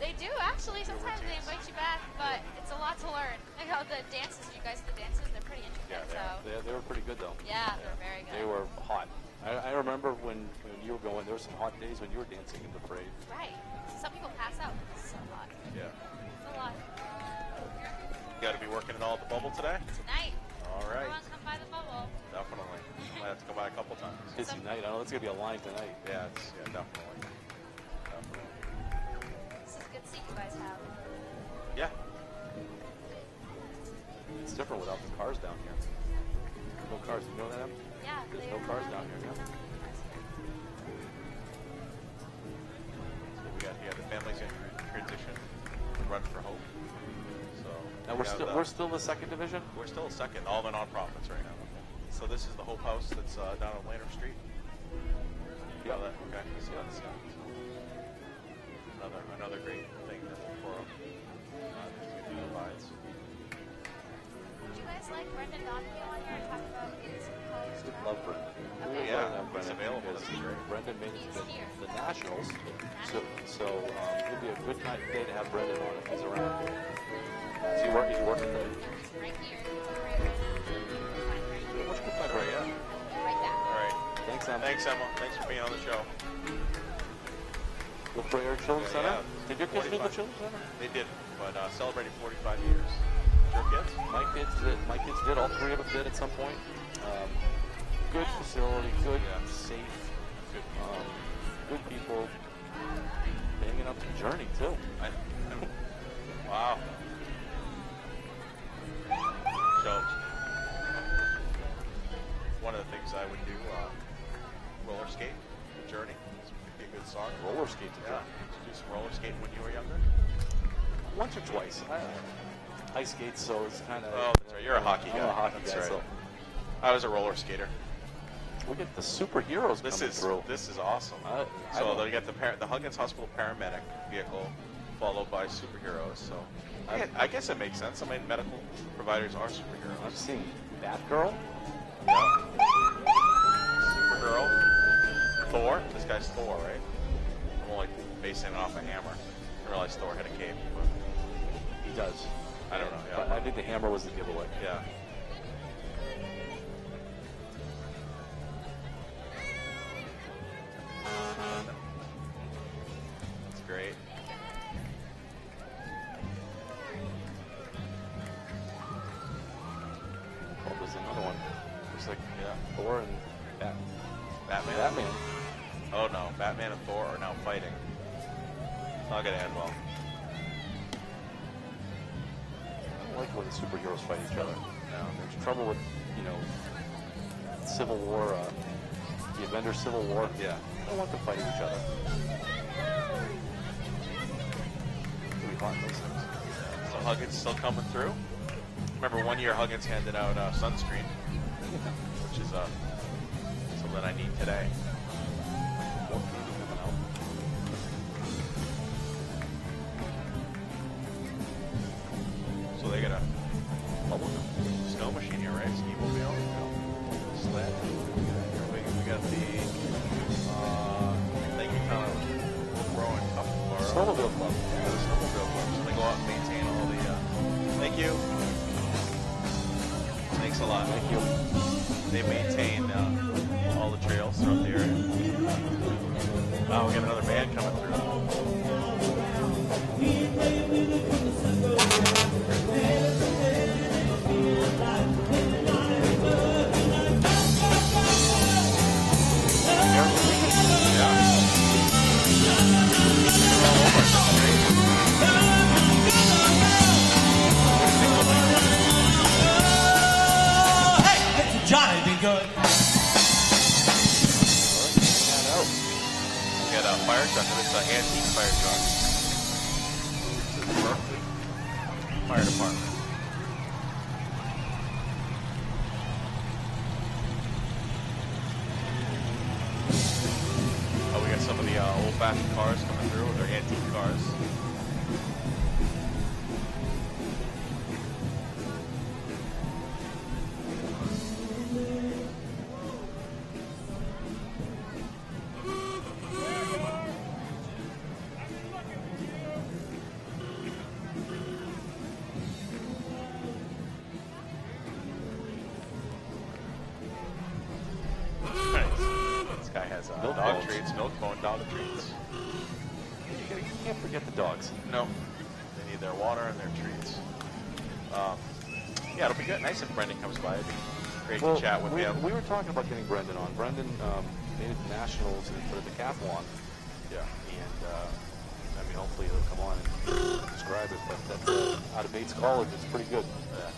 They do actually. Sometimes they invite you back, but it's a lot to learn. Like how the dances, you guys, the dances, they're pretty intricate. Yeah, They were pretty good, though. Yeah, they're very good. They were hot. I remember when you were going, there were some hot days when you were dancing in the parade. Right. Some people pass out because it's so hot. Yeah. It's a lot. You got to be working it all at the bubble today? Tonight. All right. Everyone come by the bubble. Definitely. Might have to come by a couple times. Busy night. I know it's going to be a line tonight. Yeah, definitely. Definitely. This is a good seat you guys have. Yeah. It's different without the cars down here. No cars. You know that? Em? Yeah. There's no cars down here. Yeah. So we got the families in transition, run for hope. So Now we're still the second division. We're still second, all the nonprofits right now. So this is the Hope House that's down on Lanham Street. Yeah. Okay. So that's another great thing that the forum provides. Would you guys like Brendan Donahue on here and talk about his college We'd travel? love Brendan. Oh, We'd yeah, love to have he's Brendan available. because This is great. Brendan made it He's to here. the Nationals. So it'd be a good day to have Brendan on if he's around. Is he working today? Right here. What's good time right now? Right back. All right. Thanks, Emma. Thanks, Emma. Thanks for being on the show. Wolfeboro Children's Center? Yeah. Did your kids do the 45. Children's Center? They did, but celebrating 45 years. Your kids? My kids did. All three of them did at some point. Good facility, good, safe, good people. Hanging up the journey too. Wow. So, one of the things I would do, roller skate, Journey. This would be a good song. Roller skate to Yeah. Did you do some roller skating when you were younger? Once or twice. Ice skates, so it's kind of. Oh, that's right. You're a hockey guy. I'm a hockey That's guy, right. so I was a roller skater. we get the superheroes This coming is through. this is awesome. I So don't- you got the Huggins Hospital paramedic vehicle, followed by superheroes. So I guess it makes sense. I mean, medical providers are I'm superheroes. seeing Batgirl. Yeah. Supergirl, Thor. This guy's Thor, right? I'm only basing it off a hammer. I realized Thor had a cape, but He does. I don't know. But Yeah. I think the hammer was the giveaway. Yeah. That's great. Oh, there's another one. Looks like, Yeah. Thor and Batman? Batman. Oh no, Batman and Thor are now fighting. It's not gonna end well. I don't like when the superheroes fight each other. No, there's trouble with, Civil War, the Avengers Civil War. Yeah. I don't want them fighting each other. We find those things. So Huggins still coming through. Remember 1 year Huggins handed out sunscreen, which is something I need today. So they got a snow machine here, right? Ski mobile. Sled. We got the thing you kind of throw in cup for Snowmobile Club. Yeah, the snowmobile club. So they go out and maintain all the. Thank you. Thanks a lot. Thank you. They maintain all the trails throughout the area. Wow, we got another band coming through. Johnny be good. We got a fire truck. It's an antique fire truck. Fire department. Oh, we got some of the old-fashioned cars coming through with their antique cars. You can't forget the dogs. No. They need their water and their treats. Yeah, it'll be good. Nice if Brendan comes by. It'd be great to chat with him. We were talking about getting Brendan on. Brendan made it to nationals for the decathlon. Yeah. And, hopefully he'll come on and describe it. But that's, out of Bates College, it's pretty good. Yeah.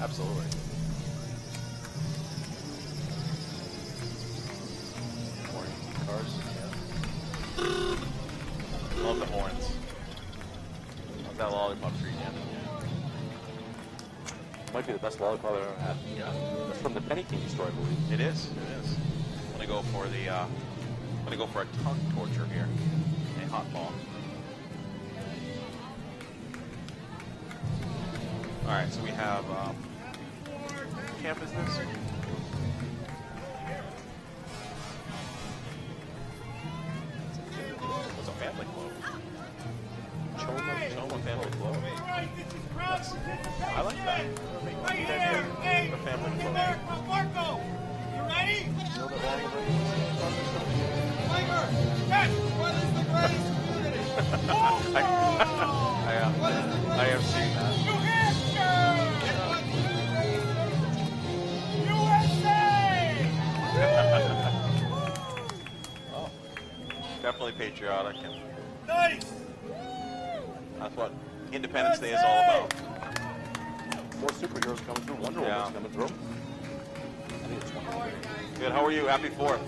Absolutely. More antique cars. Yeah. Love the horns. Love that lollipop tree again. Might be the best lollipop I've ever had. Yeah. That's from the Penny Candy store, I believe. It is. It is. I'm gonna go for the. I'm gonna go for a tongue torture here. A hot ball. All right. So we have. What camp is this? It's a family club. Choma family club. I like that. A family club. Marco, you ready? Tiger, yes, what is the greatest community? I have seen that. New Hampshire! USA! Oh, definitely patriotic. And Nice! that's what Independence Day is all about. More superheroes coming through. Wonder Woman's coming through. I think it's Wonder Woman. Good. How are you? Happy 4th.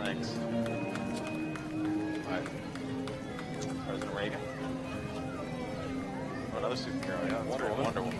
Thanks. All right. President Reagan. Oh, another superhero. Yeah, Wonder Woman. Wonder Woman.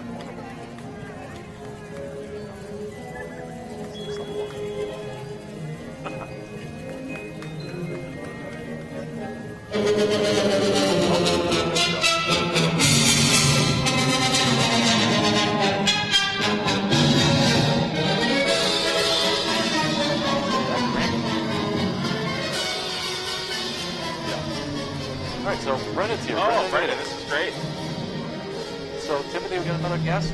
All right, so Brendan's here. Oh, Brendan, this is great. So, Timothy, we got another guest.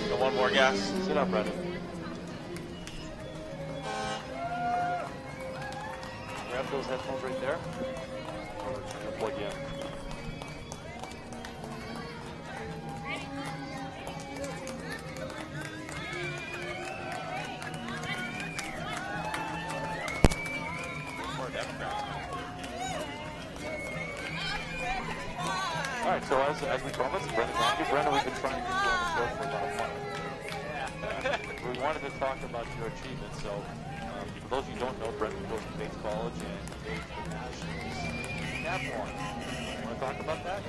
Got one more guest. Sit up, Brendan. Grab those headphones right there. Or I'm gonna plug you in. All right, so as we promised, Brendan, we've been trying to get you on the show for about a month. We wanted to talk about your achievements. So, for those of you who don't know, Brendan goes to Bates College and he made the Nationals decathlon. Want to talk about that?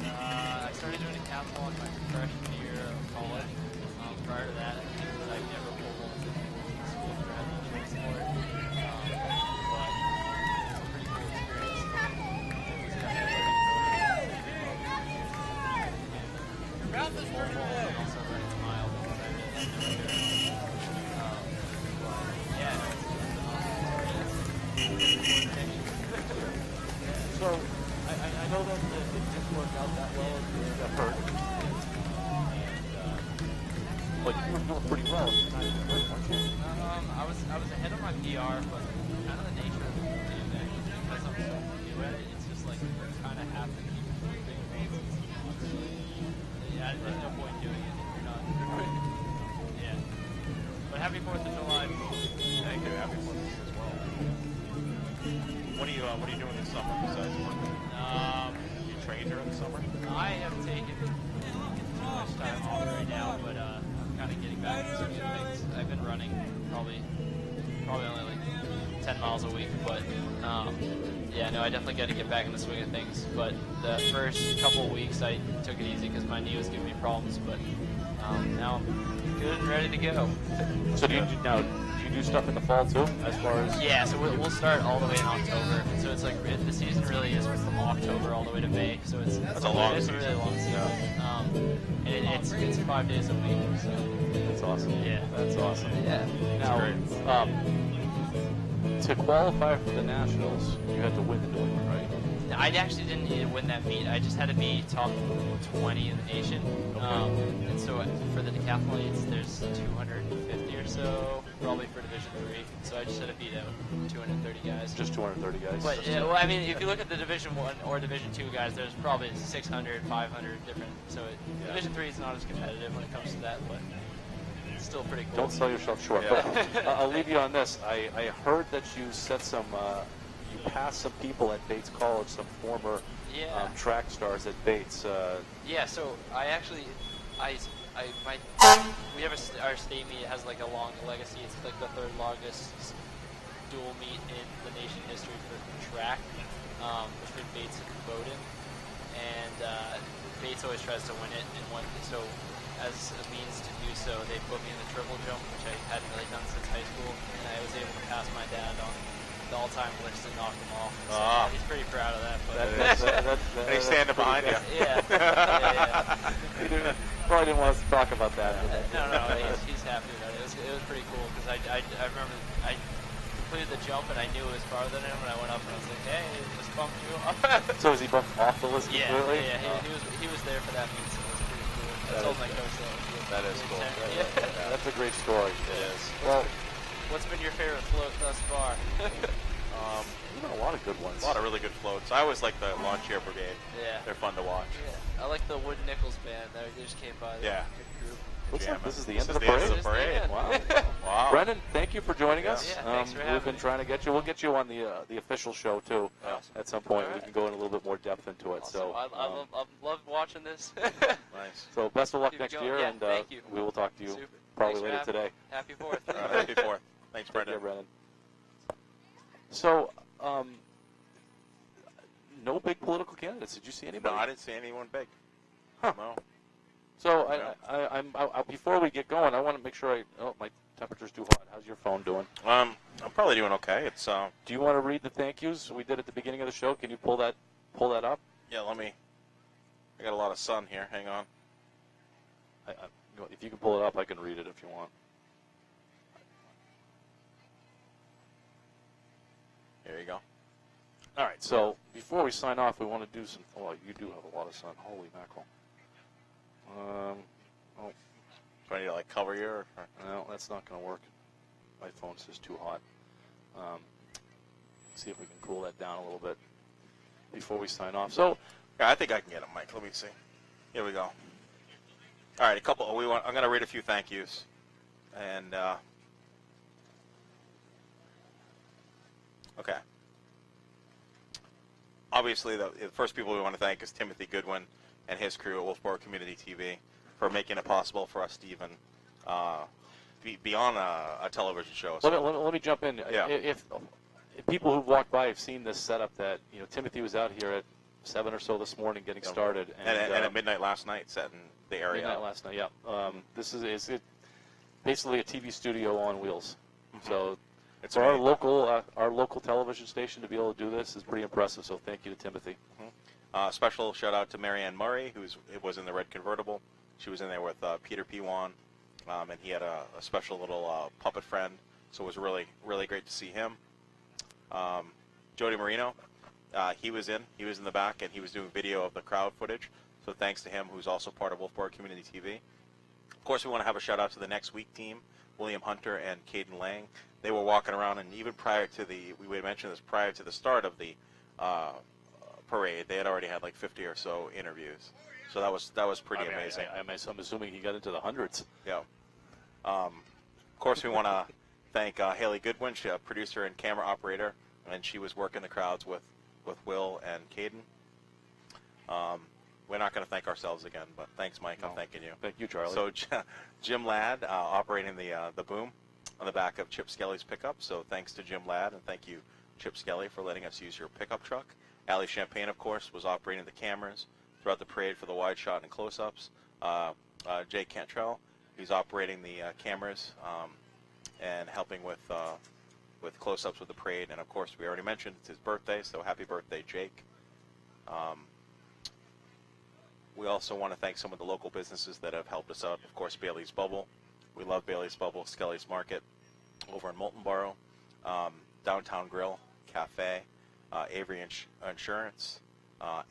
I started doing decathlon my freshman year of college. Prior to that, I never pulled one in school for any sport. But it's a pretty cool experience. It was kind of your mouth is working today. Also running a mile because I really like doing it. So, I know that it didn't work out that well as you got hurt. But you were doing pretty well. Weren't you? I was ahead of my PR, but kind of the nature of the game because I'm so new at it, it's just like you kind of have to keep moving. Yeah, there's no point doing it if you're not. Yeah. But happy 4th of July. Thank you. Happy 4th as well. What are you doing this summer besides working? You train during the summer? I have taken too much time off right now, but I'm kind of getting back into things. I've been running probably only like 10 miles a week, but yeah, no, I definitely got to get back in the swing of things. But the first couple of weeks I took it easy because my knee was giving me problems, but now I'm good and ready to go. So do you do stuff in the fall too, as far as? Yeah, so we'll start all the way in October. So it's like the season really is from October all the way to May. So it's a long it's season. a really long season. And it's 5 days a week. So That's awesome. yeah, That's awesome. yeah. Now, to qualify for the Nationals, you had to win the New right? I actually didn't need to win that meet. I just had to be top 20 in the nation. And so for the decathlon, there's 250 or so, probably for Division 3. So I just had to beat out 230 guys. Just 230 guys. But well, I mean, if you look at the Division 1 or Division 2 guys, there's probably 600, 500 different. So Division 3 is not as competitive when it comes to that, but it's still pretty cool. Don't sell yourself short. Yeah. But I'll leave you on this. I heard that you set some, you passed some people at Bates College, some former track stars at Bates. Yeah, so I actually, we have our state meet has like a long legacy. It's like the third longest dual meet in the nation history for track, between Bates and Bowdoin. And Bates always tries to win it, so as a means to do so, they put me in the triple jump, which I hadn't really done since high school, and I was able to pass my dad on the all-time list and knock him off. So he's pretty proud of that. But and he's standing behind you. Yeah. Probably didn't want us to talk about that. No, he's happy about it. It was pretty cool because I remember I completed the jump and I knew it was farther than him, and I went up and I was like, hey, just bumped you up. So is he bumped off the list completely? Yeah, he was there for that meet, so it was pretty cool. I told my coach that is cool. That's a great story. It is. Well, what's been your favorite float thus far? You've got a lot of good ones. A lot of really good floats. I always like the lawn chair brigade. Yeah. They're fun to watch. Yeah. I like the Wood Nichols band. They just came by. Yeah. Good group. Looks like this is the This end of is the the end of parade. the parade. Wow. Brendan, thank you for joining us. Yeah, thanks for having We've been me. trying to get you. We'll get you on the official show too. Awesome. At some point, All we right. can go in a little bit more depth into it. Awesome. So, I love watching this. Nice. so best of luck Keep next going. year, Yeah, and thank you. we will talk to you Super. probably Thanks for later having today. me. Happy 4th. Happy 4th. Thanks, Take Brendan. care, Brendan. So, no big political candidates. Did you see No, anybody? I didn't see anyone big. Huh. No. So, before we get going, I want to make sure my temperature's too hot. How's your phone doing? I'm probably doing okay. It's Do you want to read the thank yous we did at the beginning of the show? Can you pull that up? yeah. I got a lot of sun here. Hang on. If you can pull it up, I can read it if you want. Here you go. All right. So before we sign off, we want to do some. Oh, you do have a lot of sun. Holy mackerel. Do I need to like cover you? Or? No, that's not going to work. My phone's just too hot. See if we can cool that down a little bit before we sign off. So, Yeah, I think I can get a mic. Let me see. Here we go. All right, I'm going to read a few thank yous, and okay. Obviously. obviously, the first people we want to thank is Timothy Goodwin and his crew at Wolfeboro Community TV for making it possible for us to even be on a television show. So, Let me jump in. Yeah. If people who've walked by have seen this setup, that Timothy was out here at 7 or so this morning getting started, and at midnight last night, setting the area. Midnight last night, yeah. This is basically a TV studio on wheels. So It's for our amazing. local television station to be able to do this is pretty impressive. So thank you to Timothy. Special shout out to Marianne Murray, who was in the red convertible. She was in there with Peter Piwan, and he had a special little puppet friend. So it was really, really great to see him. Jody Marino, he was in the back, and he was doing video of the crowd footage. So thanks to him, who's also part of Wolfeboro Community TV. Of course, we want to have a shout out to the next week team, William Hunter and Caden Lang. They were walking around, and even prior to we mentioned this, prior to the start of the parade, they had already had like 50 or so interviews. So that was pretty amazing. I'm assuming he got into the hundreds. Yeah. Of course, we want to thank Haley Goodwin, she, a producer and camera operator, and she was working the crowds with Will and Caden. We're not going to thank ourselves again, but thanks, Mike. I'm thanking you. Thank you, Charlie. So Jim Ladd operating the boom on the back of Chip Skelly's pickup. So thanks to Jim Ladd, and thank you, Chip Skelly, for letting us use your pickup truck. Allie Champagne, of course, was operating the cameras throughout the parade for the wide shot and close-ups. Jay Cantrell, he's operating the cameras and helping with close-ups with the parade. And of course, we already mentioned it's his birthday, so happy birthday, Jake. We also want to thank some of the local businesses that have helped us out. Of course, Bailey's Bubble. We love Bailey's Bubble, Skelly's Market over in Moulton Borough, Downtown Grill, Cafe, Avery Insurance,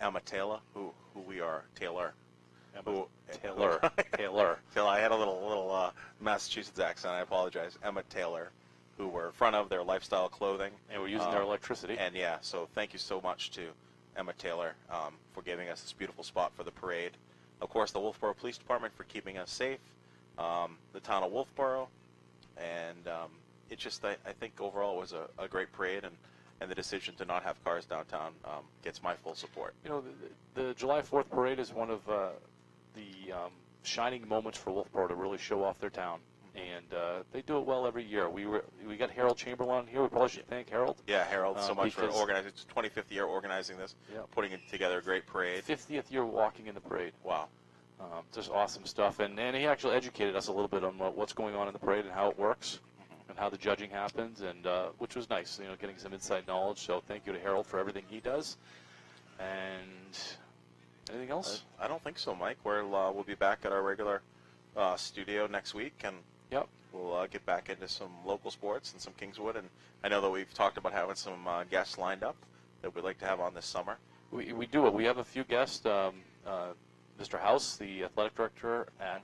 Emma Taylor, who we are, Taylor. Taylor. I had a little Massachusetts accent. I apologize. Emma Taylor, who were in front of their lifestyle clothing. And we're using their electricity. And yeah, so thank you so much to Emma Taylor for giving us this beautiful spot for the parade. Of course, the Wolfeboro Police Department for keeping us safe. The town of Wolfeboro. And it just, I think overall it was a great parade, and the decision to not have cars downtown gets my full support. The July 4th parade is one of the shining moments for Wolfeboro to really show off their town. And they do it well every year. We got Harold Chamberlain here. We probably should thank Harold. Yeah, Harold, so much for organizing. It's 25th year organizing this, putting it together a great parade. 50th year walking in the parade. Wow. Just awesome stuff. And he actually educated us a little bit on what's going on in the parade and how it works and how the judging happens, and which was nice, getting some inside knowledge. So thank you to Harold for everything he does. And anything else? I don't think so, Mike. We'll be back at our regular studio next week, and we'll get back into some local sports and some Kingswood. And I know that we've talked about having some guests lined up that we'd like to have on this summer. We do it. We have a few guests. Mr. House, the athletic director at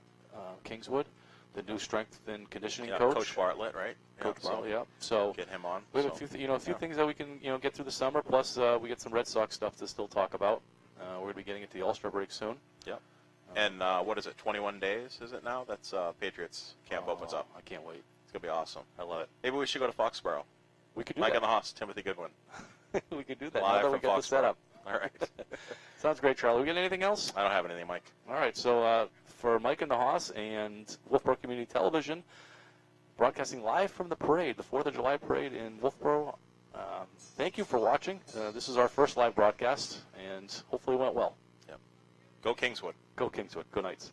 Kingswood, the new strength and conditioning coach. Coach Bartlett, right? Coach Bartlett, yeah. So get him on. We have a few things that we can get through the summer. Plus, we get some Red Sox stuff to still talk about. We're going to be getting into the All-Star break soon. Yep. And what is it? 21 days is it now? That's Patriots camp opens up. I can't wait. It's going to be awesome. I love it. Maybe we should go to Foxborough. We could do Mike that. and the Hoss, Timothy Goodwin. We could do that. Live now that from we get the setup. All right. Sounds great, Charlie. We got anything else? I don't have anything, Mike. All right. So for Mike and the Hoss and Wolfeboro Community Television, broadcasting live from the parade, the 4th of July parade in Wolfeboro. Thank you for watching. This is our first live broadcast, and hopefully it went well. Yep. Go Kingswood. Go Kingswood. Go Knights.